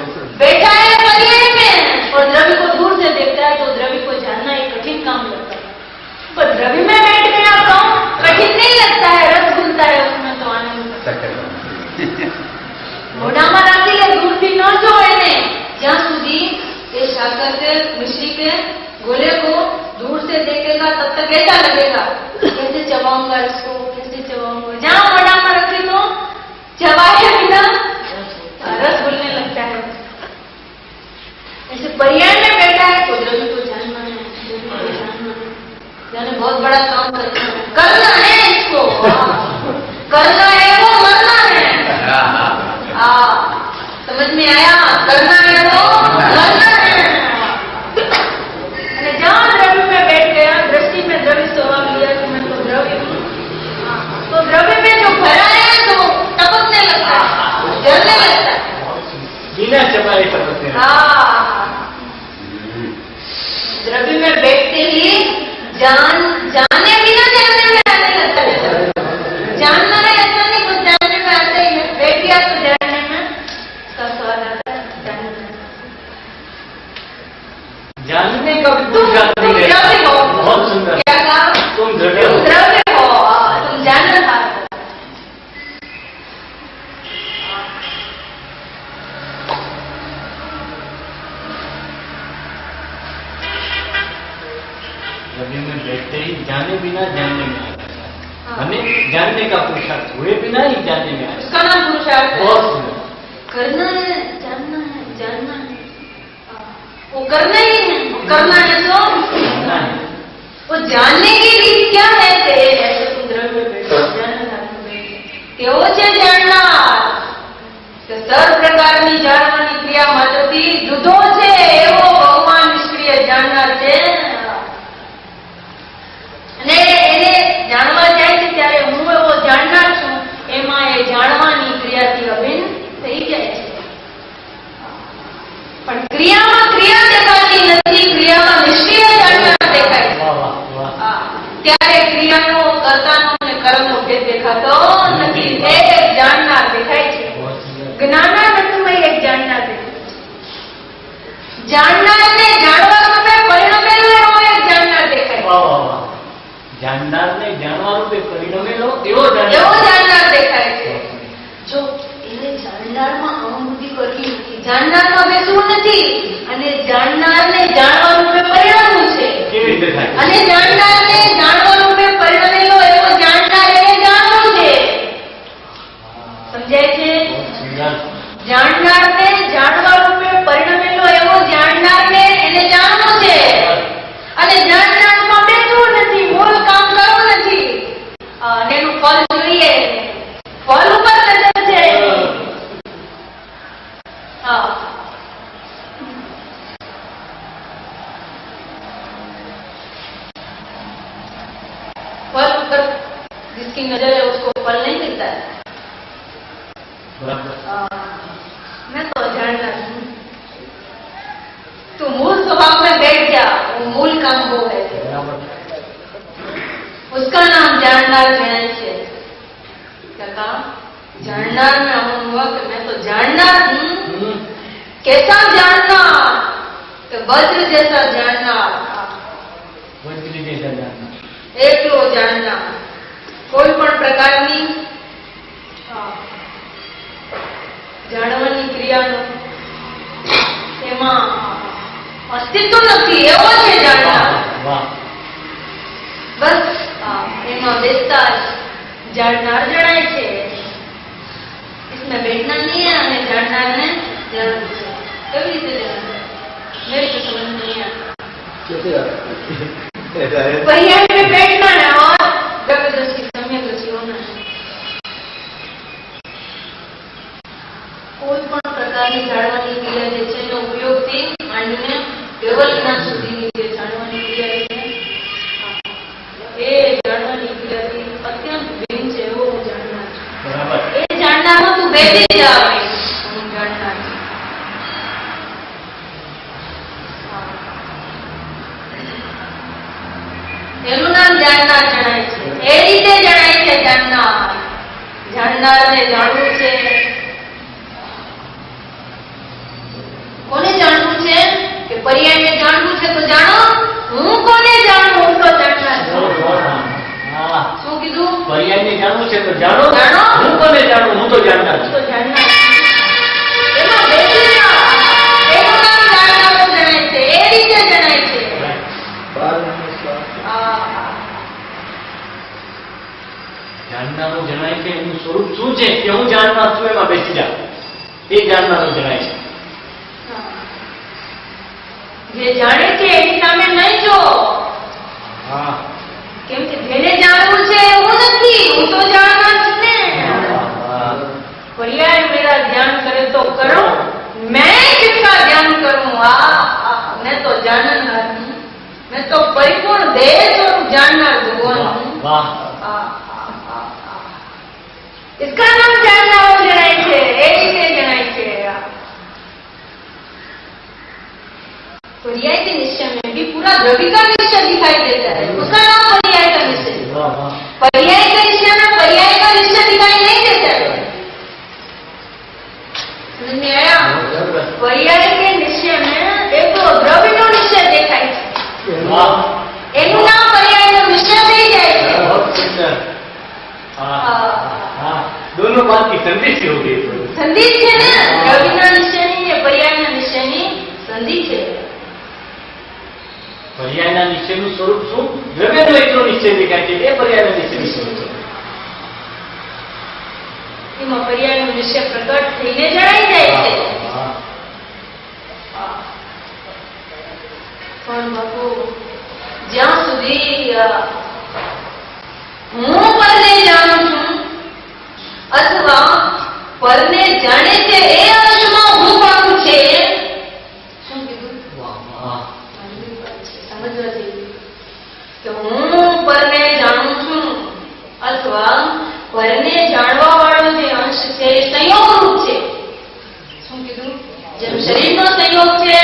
बैठा है परिहर में और द्रव्य को दूर से देखता है तो द्रव्य को जानना एक कठिन काम लगता है. पर द्रव्य में बैठ गया तो कठिन नहीं लगता है, रस घुलता है उसमें तो आनंद. મોઢામાં રાખી લે, दूरથી न जो એને જ્યાં સુધી ये शाकर के मिश्री के गोले को दूर से देखेगा तब तक कैसा लगेगा, कैसे चबाऊंगा इसको, कैसे चबाऊंगा. जहाँ मोढ़ा में रखी तो चबाए बिना रस घुलने लगता है. ऐसे पर्याय में बैठा है तो द्रव्य को जानना है, जाने बहुत बड़ा काम करना है इसको. करना है वो मरना है. हाँ, समझ में आया? करना है वो मरना है. जहाँ द्रव्य में बैठ गया, दृष्टि में द्रव्य स्वभाव लिया कि मैं तो द्रव्य हूँ, तो द्रव्य में जो भरा है तो टपकने लगता है, जलने लगता है. बिना चबाए टपकते हैं। हाँ, द्रव्य में बैठते ही जाने बिना जानने में आने लगता है. जानना है ऐसा नहीं, कुछ जानने में आता ही है. बैठ गया तो जानने में का स्वाद आता है. जानने का भी तुम कोई जात नहीं द्रव्य रहता। हो. बहुत सुंदर। क्या कहा? तुम द्रव्य हो। तुम द्रव्य हो, तुम जाननहार हो. द्रव्य में बैठते ही जाने बिना जानने में आता है. हाँ. हमें जानने का पुरुषार्थ हुए बिना ही जानने में आता है. उसका नाम पुरुषार्थ है. बहुत सुंदर. करना है, जानना है, जानना है. वो करना ही है. वो करना है तो जानना है. वो जानने की रीत क्या है તે ऐसे तुम द्रव्य बैठो, जाननहाર बैठो. કેવો છે જાણનાર? કે સર્વ પ્રકારની જાણવાની ક્રિયા માત્રથી જુદો છે એવો ભગવાન નિષ્ક્રિય જાણનાર છે. અને એને જાણવા જાય છે ત્યારે હું એવો જાણનાર છું, એમાં એ જાણવાની ક્રિયાથી અભિન્ન થઈ જાય છે. પણ ક્રિયામાં ક્રિયા દેખાતી નથી, ક્રિયામાં નિષ્ક્રિય જાણનાર દેખાય છે. वाह वाह वाह. ત્યારે ક્રિયાનો કર્તાનો અને કર્મનો ભેદ દેખાતો નથી. એક જાણનાર દેખાય છે. बहुत सुंदर. જ્ઞાનાનંદમય એક જાણનાર દેખાય છે. જાણનારને જાણવા માટે પરિણમેલો એવો એક જાણનાર દેખાય છે. જાણનારને જાણવા રૂપે પરિણમેલો એવો એવો જાણનાર દેખાય છે. જો એને જાણનારમાં અનુભૂતિ કરવી નથી, જાણનારમાં બેસવું નથી, અને જાણનારને જાણવા રૂપે પરિણમવું છે. કેવી રીતે થાય? અને જાણનારને જાણવા રૂપે પરિણમેલો એવો જાણનાર એને જાણવું છે. સમજાય છે? જાણનારને જાણવા રૂપે પરિણમેલો એવો જાણનારને એને જાણવું છે. અને જાણનારમાં બેસવું નથી, મૂળ કામ કરવું નથી. અને એનું ફળ જોઈએ, ફળ ઉપર નજર છે. હા, फल पर जिसकी नजर है उसको फल नहीं मिलता है. मैं तो जानना हूँ. तो मूल स्वभाव में बैठ जा, वो मूल काम वो है. उसका नाम जाननार गणाय છે. क्या कहा? जाननार में हम हुआ कि मैं तो जाननार हूँ. कैसा जानना? तो वज्र जैसा जानना, વજ્ર જેસા જાણનાર. એકલો જાણના. કોઈ પણ પ્રકારની જાણવાની ક્રિયાનું એમાં અસ્તિત્વ નથી, એવો છે જાણનાર. વાહ. બસ એમાં બેસતા જ જાણનાર જણાય છે. इसमें बैठना नहीं है, हमें जानना है. जानવું છે. કેવી રીતે જાણવું? मेरे को समझ नहीं आता. कैसे आता है? पर्याय में बैठना है और जबरदस्ती सम्यक दृष्टि होना है. કોઈ પણ પ્રકારની જાણવાની ક્રિયા જે છે એનો ઉપયોગથી માંડીને કેવલ જ્ઞાન સુધીની જે જાણવાની ક્રિયા છે એ જાણવાની ક્રિયાથી અત્યંત ભિન્ન છે એવો હું જાણનાર છું. બરાબર. એ જાણનારમાં તું બેસી જાવ, હું જાણનાર છું. એનું નામ જાણનાર જણાય છે. એ રીતે જણાય છે જાણનાર. જાણનારને જાણવું છે. કોને જાણવું છે? કે પર્યાયને જાણવું છે તો જાણો. હું કોને જાણું? હું તો જાણનાર છું. હા. શું કીધું? પર્યાયને જાણવું છે તો જાણો. જાણો. હું કોને જાણું? હું તો જાણનાર હું છું. તો જાણનાર છું. એમાં બેસી જાઓ. એનું નામ જાણનારો જણાય છે. એ રીતે જણાય છે. बार नमस्कार. જાણનારું જણાય છે એનું સ્વરૂપ શું છે કે હું જાણનાર છું એમાં બેસી જા. એ જાણનારું જણાય છે. જે જાણે છે એની સામે નહીં જો. હા. કેમ કે જેને જાણવું છે એવું નથી, હું તો જાણનાર છું ને. હા. पर्याय मेरा ध्यान करे तो करो, मैं किसका ध्यान करूं? मैं तो जाननार हूं. मैं तो परिपूर्ण देह स्वरूप जाननार भगवान हूं. વાહ. इसका नाम जाननारो जनाय छे. ए रीते जनाय छे. पर्याय के निश्चय में भी पूरा द्रव्य का निश्चय दिखाई देता है. उसका नाम पर्याय का निश्चय. વાહ, વાહ. पर्याय के निश्चय में पर्याय का निश्चय दिखाई नहीं देता है. समझ में आया? पर्याय के निश्चय में एक तो द्रव्य नो निश्चय देखाय छे. વાહ. એનું નામ પર્યાયનો નિશ્ચય થઈ જાય છે. बहुत सुंदर. हाँ. हाँ. दोनों बात की संधि सी हो गई. સંધિ જ છે ને. દ્રવ્યના નિશ્ચયની ને પર્યાયના નિશ્ચયની સંધિ છે. પર્યાયના નિશ્ચયનું સ્વરૂપ શું? દ્રવ્યનો એકલો નિશ્ચય દેખાય છે એ પર્યાયના નિશ્ચયનું સ્વરૂપ છે. એમાં પર્યાયનો નિશ્ચય પ્રગટ થઈને જણાઈ જાય છે. હા. પણ બાપુ જ્યાં સુધી હું પરને જાણું છું અથવા પરને જાણે છે એ અંશમાં હું પાકું છે. શું કીધું? વાહ, વાહ. સમજવા જેવી કે હું પરને જાણું છું અથવા પરને જાણવા વાળો જે અંશ છે એ સંયોગરૂપ છે. શું કીધું? જેમ શરીરનો સંયોગ છે,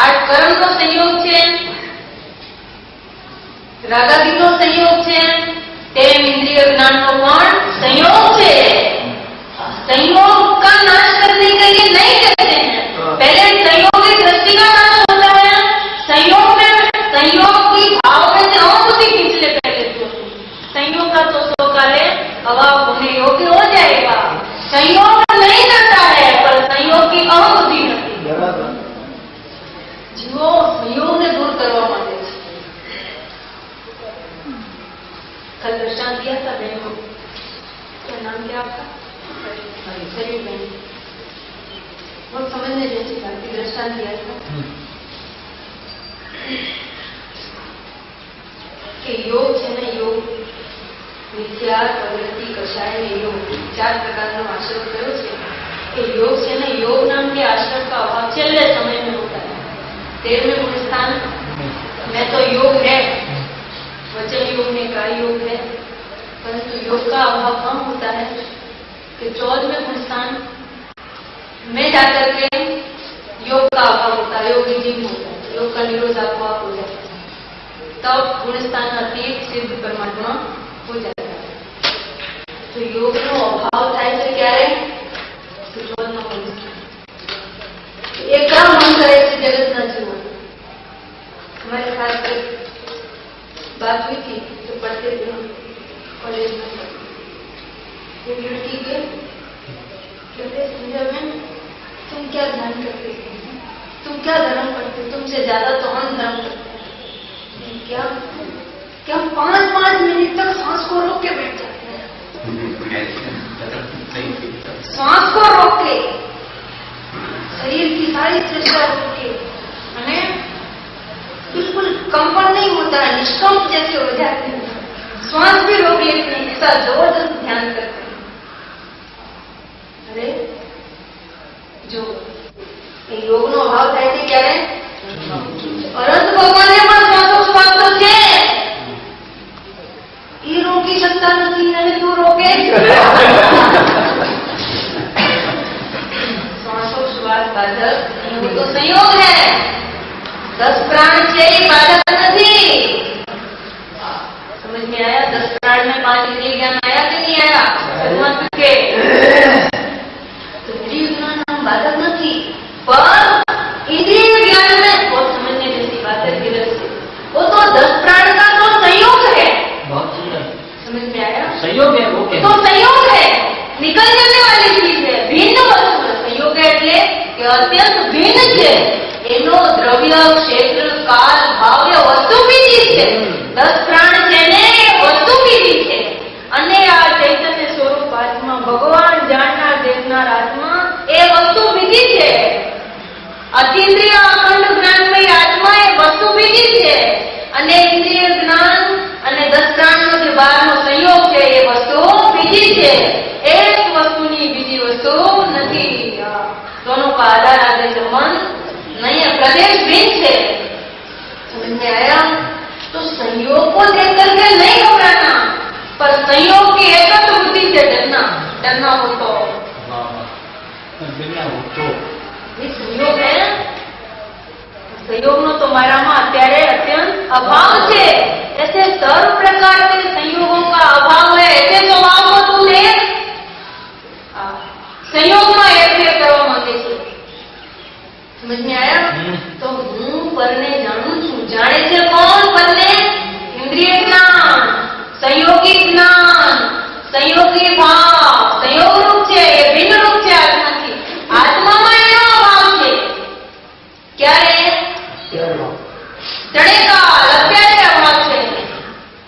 આઠ કર્મનો સંયોગ છે, રાગાદિનો સંયોગ છે, તેમ इंद्रिय ज्ञान को पण संयोग છે. संयोग का नाश करने के लिए नहीं कहते हैं. पहले संयोग की दृष्टि का नाश होता है. संयोग की भाव में से अनुभूति खींच ले पहले तो कल दृष्टांत दिया था बहन को, क्या नाम क्या आपका? शरीर बहन, बहुत समझने जैसी बात की, दृष्टांत दिया था कि योग है ना, योग विद्या प्रवृत्ति कषाय ने योग 4 प्रकारનો આશ્રય કર્યો છે કે योग છે ને, योग नाम के आश्रय का अभाव छेल्ले समय में होता है। 13वें गुण स्थान में तो योग है, वचन योग में काय योग है, परंतु योग का अभाव कम होता है कि 14वें गुण स्थान में जाकर के योग का अभाव होता है, योग विलीन होता है, योग का निरोध आपो आप हो जाता है, तब गुणस्थान अतीत सिद्ध परमात्मा हो जाता है। तो योग नो अभाव थाय छे क्यारे? तो 14नो गुणस्थान एक काम मन करे छे जगतना जीवन। हमारे साथ बात हुई थी तो पढ़ते थे कॉलेज में, एक लड़की के कहते संजय मैम तुम क्या ध्यान करते थे, तुम क्या धर्म करते, तुमसे ज्यादा तो हम धर्म करते हैं। क्या क्या 5-5 मिनट तक सांस को रोक के बैठ जाते हैं, श्वास को रोक के, शरीर की सारी चर्चा रोक के, बिल्कुल कंपन नहीं होता है, निष्कंप जैसे हो जाते हैं, श्वास भी रोक लेते हैं, ऐसा जबरदस्त ध्यान करते हैं। अरे जो योग नो अभाव थाय छे क्यारे? अनंत भगवान ने पण श्वासोच्छ्वास तो छे, ई रोकी શકતા નથી અને તું રોકે श्वासोच्छ्वास बाधक नहीं, वो तो संयोग है। 10 प्राण छे ये बाधक नहीं। समझ में आया? 10 प्राण में 5 इंद्रिय ज्ञान आया कि नहीं आया? भगवान के तो इंद्रिय ज्ञान हम बाधक नहीं, पर इंद्रिय ज्ञान में बहुत समझने जैसी बात है धीरज से, वो तो 10 प्राण का तो संयोग है। समझ में आया? संयोग है, वो तो संयोग है, निकल जाने वाली चीज है, भिन्न वस्तु है। संयोग है એટલે કે અત્યંત ભિન્ન છે, એનો દ્રવ્ય ક્ષેત્ર કાળ ભાવ્ય વસ્તુ બીજી છે। 10 પ્રાણ છે ને વસ્તુ બીજી છે, અને આ ચૈતન્ય સ્વરૂપ આત્મા ભગવાન જાણનાર દેખનાર આત્મા એ વસ્તુ બીજી છે। અતિન્દ્રિય અખંડ જ્ઞાનમય આત્મા એ વસ્તુ બીજી છે, અને ઇન્દ્રિય જ્ઞાન અને 10 પ્રાણનો જે બહારનો સંયોગ છે એ વસ્તુ બીજી છે। એક વસ્તુની બીજી વસ્તુ નથી। दोनों का आधार आगे से मन नहीं है, प्रदेश भिन्न है। समझ में आया? तो संयोग को देख करके नहीं घबराना, पर संयोग की एकत्र बुद्धि से डरना। डरना हो तो ये संयोग है, संयोग नो तो मारा में अत्यारे अत्यंत अभाव है। ऐसे सर्व प्रकार के संयोगों का अभाव है, ऐसे स्वभाव को तुमने संयोग में एक करवा मांगे छे। समझ में आया? तो हूँ परने जानू छू, जाने से कौन परने? इंद्रिय ज्ञान, संयोगी ज्ञान, संयोगी भाव, संयोग रूप है, ये भिन्न रूप है आत्मा की। आत्मा में एनो अभाव है, क्या है? जड़ेका लप्यारे अभाव है,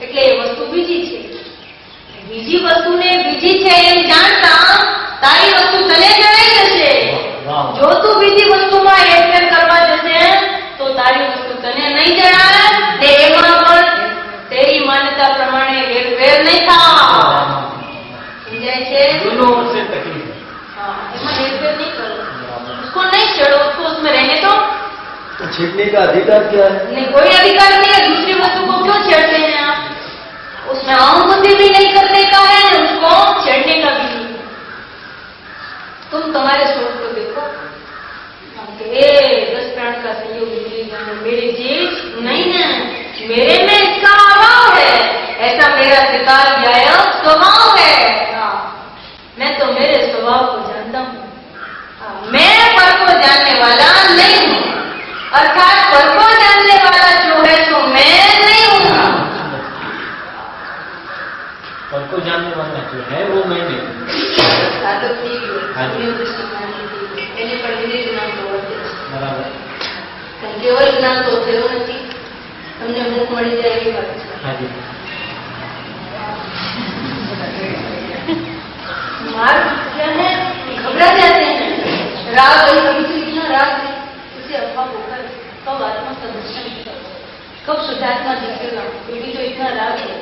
એટલે એ વસ્તુ બીજી છે। બીજી વસ્તુને બીજી છે એમ જાણતા તારી વસ્તુ તને જણાઈ જશે। જો તું બીજી વસ્તુમાં હેરફેર કરવા જશે તો તારી વસ્તુ તને નહીં જણાય, ને એમાં પણ તેરી માન્યતા પ્રમાણે હેરફેર નહીં થાય। સમજાય છે? दोनों ओर से तकलीफ है। हाँ, एમાં હેરફેर नहीं करो, उसको नहीं छेड़ो, उसको उसमें रहने दो। तो छेड़ने का अधिकार क्या है? नहीं, कोई अधिकार नहीं है। दूसरी वस्तु को क्यों छेड़ते हैं आप? उसमें अहम बुद्धि भी नहीं करने का है, उसको छेड़ने का भी नहीं। तुम तुम्हारे स्वरूप को देखो, 10 प्राण का संयोग मेरी चीज नहीं है, मेरे में इसका अभाव है, ऐसा मेरा स्वीकार व्यायम स्वभाव है। मैं तो मेरे स्वभाव को जानता हूँ, मैं पर को जानने वाला नहीं हूँ, अर्थात पर को जानने वाला जो है तो मैं नहीं हूँ। पर को जानने वाला जो है वो मैं नहीं। साधक ठीक है, એની પર વિવેક જ્ઞાન તો વધે છે। बराबर। કેવળ જ્ઞાન તો થયું નથી, તમને મુખ મળી જાય એવી વાત છે। हाँ जी। राग है, अभी तो इतना राग है, उसे अफवाह होकर कब आत्मा का दर्शन होगा, कब शुद्धात्मा दिखेगा, क्योंकि तो इतना राग है।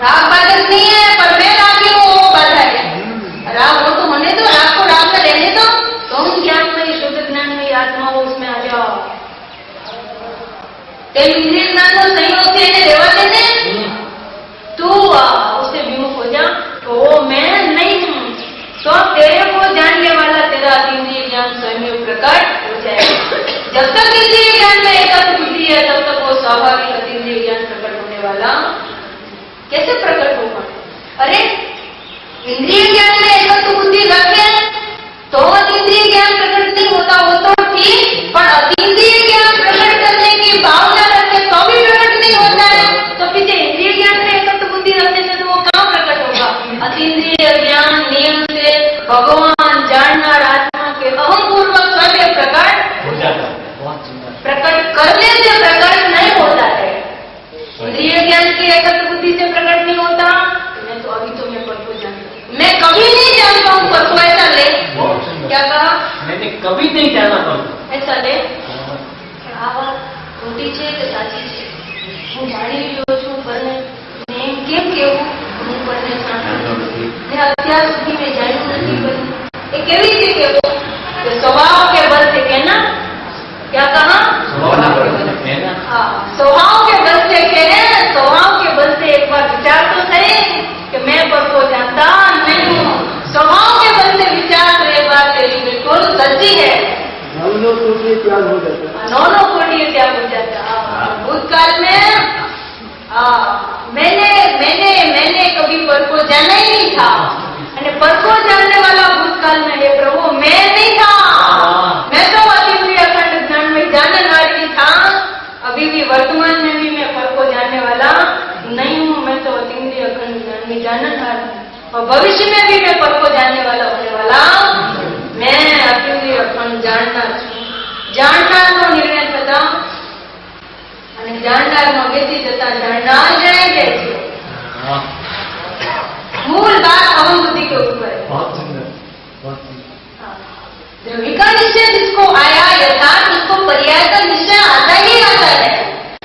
राग बाधक नहीं है, पर मैं रागी हूँ, वो बाधा है। राग हो तो होने दो, राग को राग में रहने दो, तुम ज्ञान में शुद्ध ज्ञान में आत्मा हो उसमें आ जाओ। तेरे इंद्रिय ज्ञान को संयोग से इन्हें रेवा देने, तू उससे विमुख हो जा, तो वो मैं नहीं हूँ। तो तेरे को जानने वाला तेरा अतीन्द्रिय ज्ञान स्वयं प्रकट हो जाएगा। जब तक इंद्रिय ज्ञान में एकत्र बुद्धि है, तब तक वो स्वाभाविक अतीन्द्रिय ज्ञान प्रकट होने वाला कैसे प्रकट होगा? अरे इंद्रिय ज्ञान में एकत्र बुद्धि रखे तो अतीन्द्रिय ज्ञान प्रकट नहीं होता, वो तो ठीक, पर अतीन्द्रिय ज्ञान प्रकट करने की भावना रखे तो भी प्रकट नहीं होता है। तो फिर इंद्रिय ज्ञान में एकत्र बुद्धि रखने से तो वो कहाँ प्रकट होगा? अतीन्द्रिय ज्ञान नियम से भगवान जानना आत्मा के अहम पूर्वक स्वयं प्रकट हो जाता है। बहुत सुंदर। प्रकट करने से प्रकट नहीं होता है। इंद्रिय ज्ञान की एकत्र बुद्धि से प्रकट नहीं होता। मैं तो अभी तो मैं परको जानता, मैं कभी नहीं जानता हूँ परको, ऐसा ले। क्या कहा? मैंने कभी नहीं जाना परको, ऐसा ले। આ વાત ખોટી છે કે સાચી છે? હું જાણી રહ્યો છું, પણ મેં એમ કેમ કેવું? હું પણ જાણું, મેં અત્યાર સુધી મેં જાણ્યું નથી, પણ એ કેવી રીતે કેવું? કે સ્વભાવ કે બલ से कहना। क्या कहा? हाँ, स्वभाव के बल से कहे, स्वभाव के बल से एक बार विचार तो सही कि मैं पर को जानता नहीं हूँ। स्वभाव के बल से विचार तो एक बार तेरी बिल्कुल गलती है। नौ कोटि त्याग हो जाता है। 9 कोटि त्याग हो जाता है। भूतकाल में मैंने कभी पर को जाना ही नहीं था, અને पर को जानने वाला भूतकाल में हे प्रभु मैं नहीं था। मैं तो अतीन्द्रिय अखंड ज्ञान में जानने वाली था। अभी भी वर्तमान में भी मैं पर को जानने वाला नहीं हूँ। मैं तो अतीन्द्रिय अखंड ज्ञान में जानने वाला हूँ, और भविष्य में भी मैं पर को जानने वाला होने वाला। मैं अतीन्द्रिय अखंड जानना છું। જાણનારનો નિર્ણય થતા અને જાણનારમાં બેસી જતા જાણનાર જાય છે। मूल बात अहम बुद्धि के ऊपर है। बहुत सुंदर, बहुत सुंदर। द्रविका निश्चय जिसको आया यथार्थ उसको पर्याय का निश्चय आता ही आता है।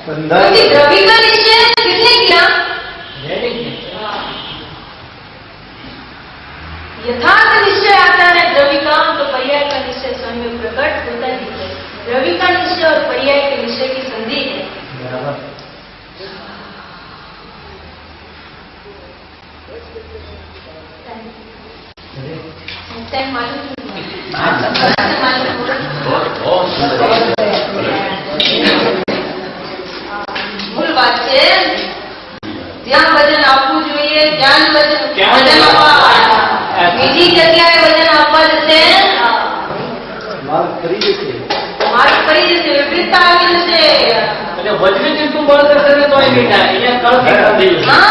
क्योंकि द्रविका निश्चय किसने किया? यथार्थ निश्चय आता है द्रविका, तो पर्याय का निश्चय स्वयं प्रकट होता ही है। द्रविका निश्चय और पर्याय के निश्चय की संधि है। મૂળ વાત છે ધ્યાન વજન આપવું જોઈએ, ધ્યાન વજન આપવા બીજી જગ્યાએ વજન આપવા જશે માર્ગ ફરી જશે, માર્ગ ફરી જશે, વિપરીતતા આવી જશે। એટલે વજન જેટલું બળ કરશે તો એ નહીં થાય, અહીંયા કળશ થઈ જશે। हाँ,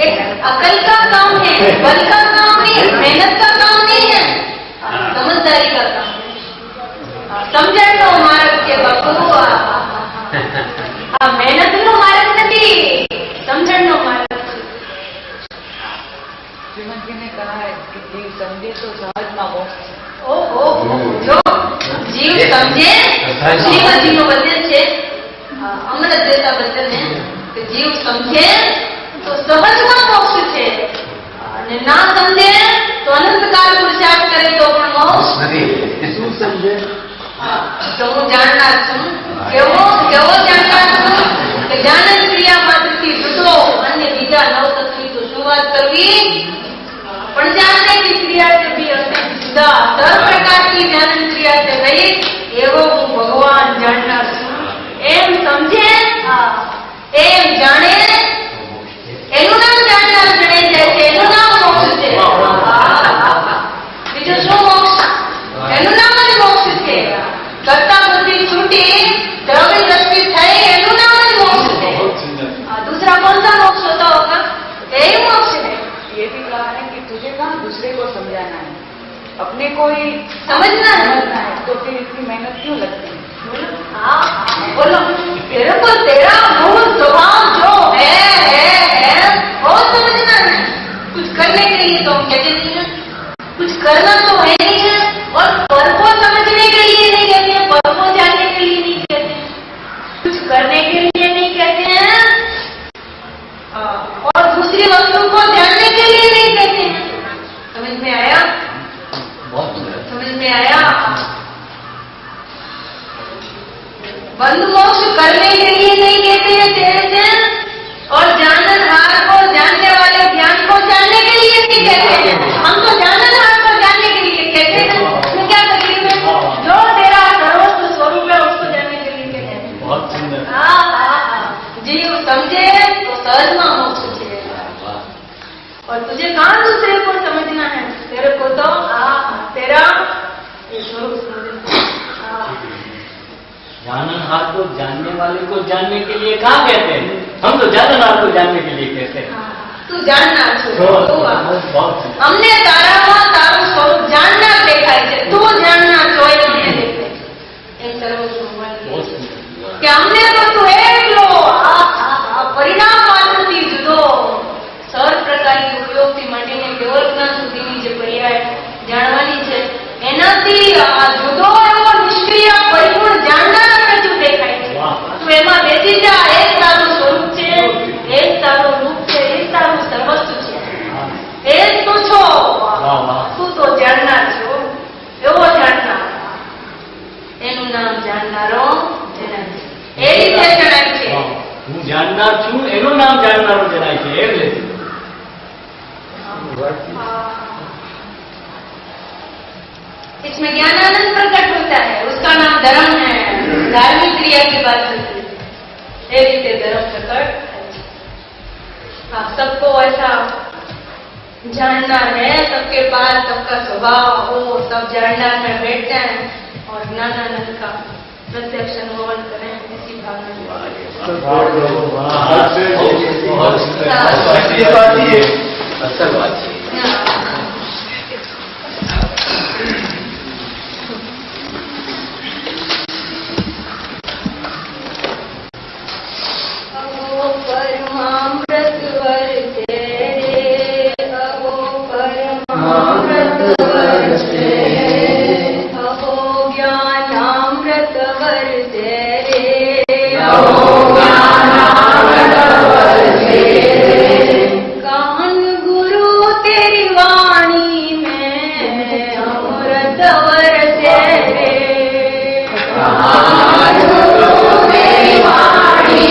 एक अकल का काम है, बल का काम नहीं है, मेहनत का काम नहीं है, समझदारी का काम है। समझण नो मार्ग છે બાપુ, આ મહેનત નો માર્ગ નથી, સમજણ નો માર્ગ છે। श्रीमद जी ने कहा है कि जीव समझे तो सहज में मोक्ष। ओहो, जो जीव समझे, श्रीमद जी નું વચન છે, અમૃત જેતા વચન છે કે જીવ સમજે તો સહજમાં મોક્ષ છે, અને ના સમજે તો અનંતકાળ પુરુષાર્થ કરે તો પણ મોક્ષ નથી। શું સમજે? તો હું જાણનાર છું। કેવો જાણનાર છું કે જ્ઞાન ક્રિયા માત્રથી જુદો અન્ય બીજા નવ તત્વી તો શું વાત કરવી, પણ जानने की क्रिया से भी अत्यंत जुदा सर्व प्रकार की ज्ञान क्रिया से रहित एवं હું ભગવાન જાણનાર છું। એમ સમજે, એમ જાણે, એનું નામ જાણનાર ગણાય જાય છે, એનું નામ મોક્ષ છે। બીજું શું મોક્ષ? એનું નામ જ મોક્ષ છે। કરતા બુદ્ધિ છૂટી દ્રવ્ય દ્રષ્ટિ થઈ, એનું નામ જ મોક્ષ છે। दूसरा कौन सा मोक्ष होता होगा? यही मोक्ष है। ये भी कहा है कि तुझे कहाँ दूसरे को समझाना है, अपने को ही समझना है। तो फिर इतनी मेहनत क्यों लगती है? हाँ, बोलो तेरे को तेरा मूल स्वभाव जो है वो समझना है। कुछ करने के लिए तो हम कहते नहीं है, कुछ करना समझे तो सहज में मोक्ष है। और तुझे कहाँ दूसरे को समझना है? तेरे को तो तेरा ये स्वरूप समझना। जाननहार को जानने वाले को जानने के लिए कहाँ कहते हैं? हम तो जाननहार को जानने के लिए कहते हैं। तू जानना छो। हमने તારામાં તારું સ્વરૂપ જાણનાર દેખાય છે, તું જાણનાર છો એ મને દેખાય છે। એમ સર્વસ્વ ભગવાન કે અમને તો તું એકલો પરિણામ માત્રથી જુદો સર પ્રકારની ઉપયોગથી માંડીને કેવળ જ્ઞાન સુધીની જે પર્યાય જાણવાની છે એનાથી જુદો એવો નિષ્ક્રિય પરિપૂર્ણ જાણનાર આપણે તું દેખાય છે। તું એમાં બેસી જા, એક તારું સ્વરૂપ છે, એક તારું રૂપ છે, એક તારું સર્વસ્વ છે, એ જ તું છો। તું તો જાણનાર છો, એવો જાણનાર, એનું નામ જાણનારો જણાય છે। એ રીતે જણાય છે। હું જાણનાર છું એનું નામ જાણનારો જણાય છે એટલે इसमें ज्ञानानंद प्रकट होता है, उसका नाम धर्म है। धार्मिक क्रिया की बात करती है, ये रीते धर्म प्रकट है। आप सबको ऐसा जानना है, सबके पास सबका स्वभाव हो, सब जानना है, बैठते हैं और ज्ञानानंद का प्रत्यक्ष अनुभव करें, ऐसी भावना। असल बात है। परमामृत वर्ते अहो परमामृत वर्ते अहो ज्ञानामृत वर्ते अहो ज्ञानामृत वर्ते कान गुरु तेरी वाणी में अमृत वर्ते कान गुरु तेरी वाणी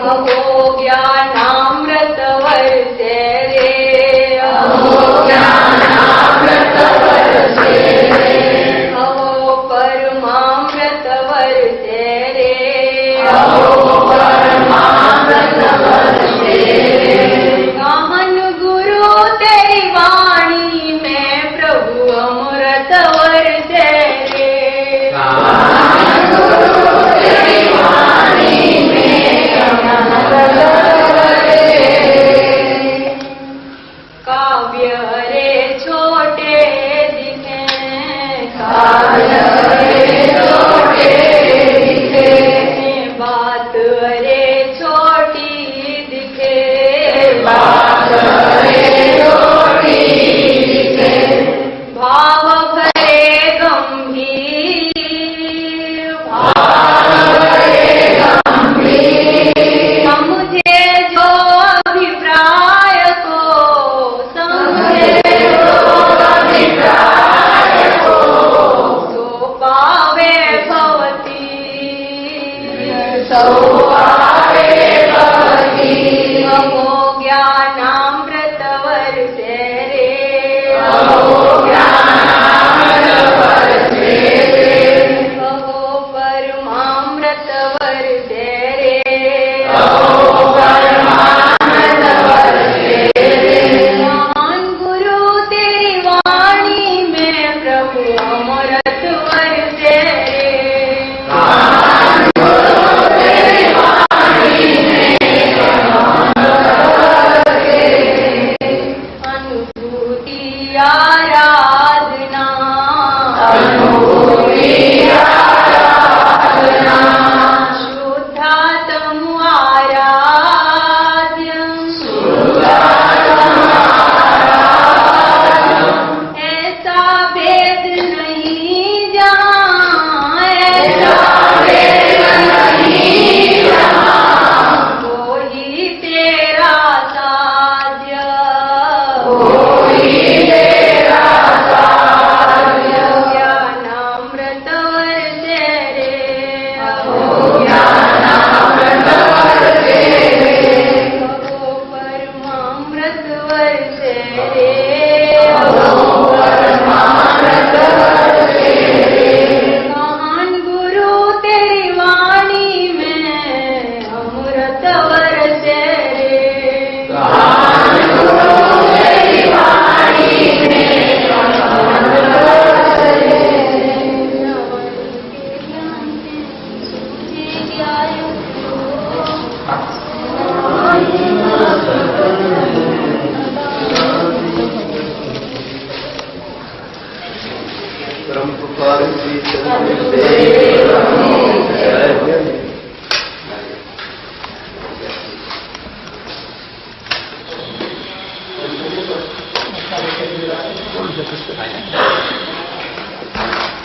अहो ज्ञानामृत वर्ते रे अहो ज्ञानामृत वर्ते रे अहो परमामृत वर्ते रे अहो परमामृत वर्ते रे काहन गुरु तेरी वाणी में प्रभु अमृत वर्ते रे काहन गुरु तेरी वाणी में अमृत वर्ते काव्य रे छोटे दिखे काव्य रे छोटे दिखे बात रे छोटी दिखे बात रे छोटी दिखे भाव भरे गंभीर भाव भरे गंभीर समझे जो अभिप्राय को समझे जो अभिप्राय को तो पावे भवती तो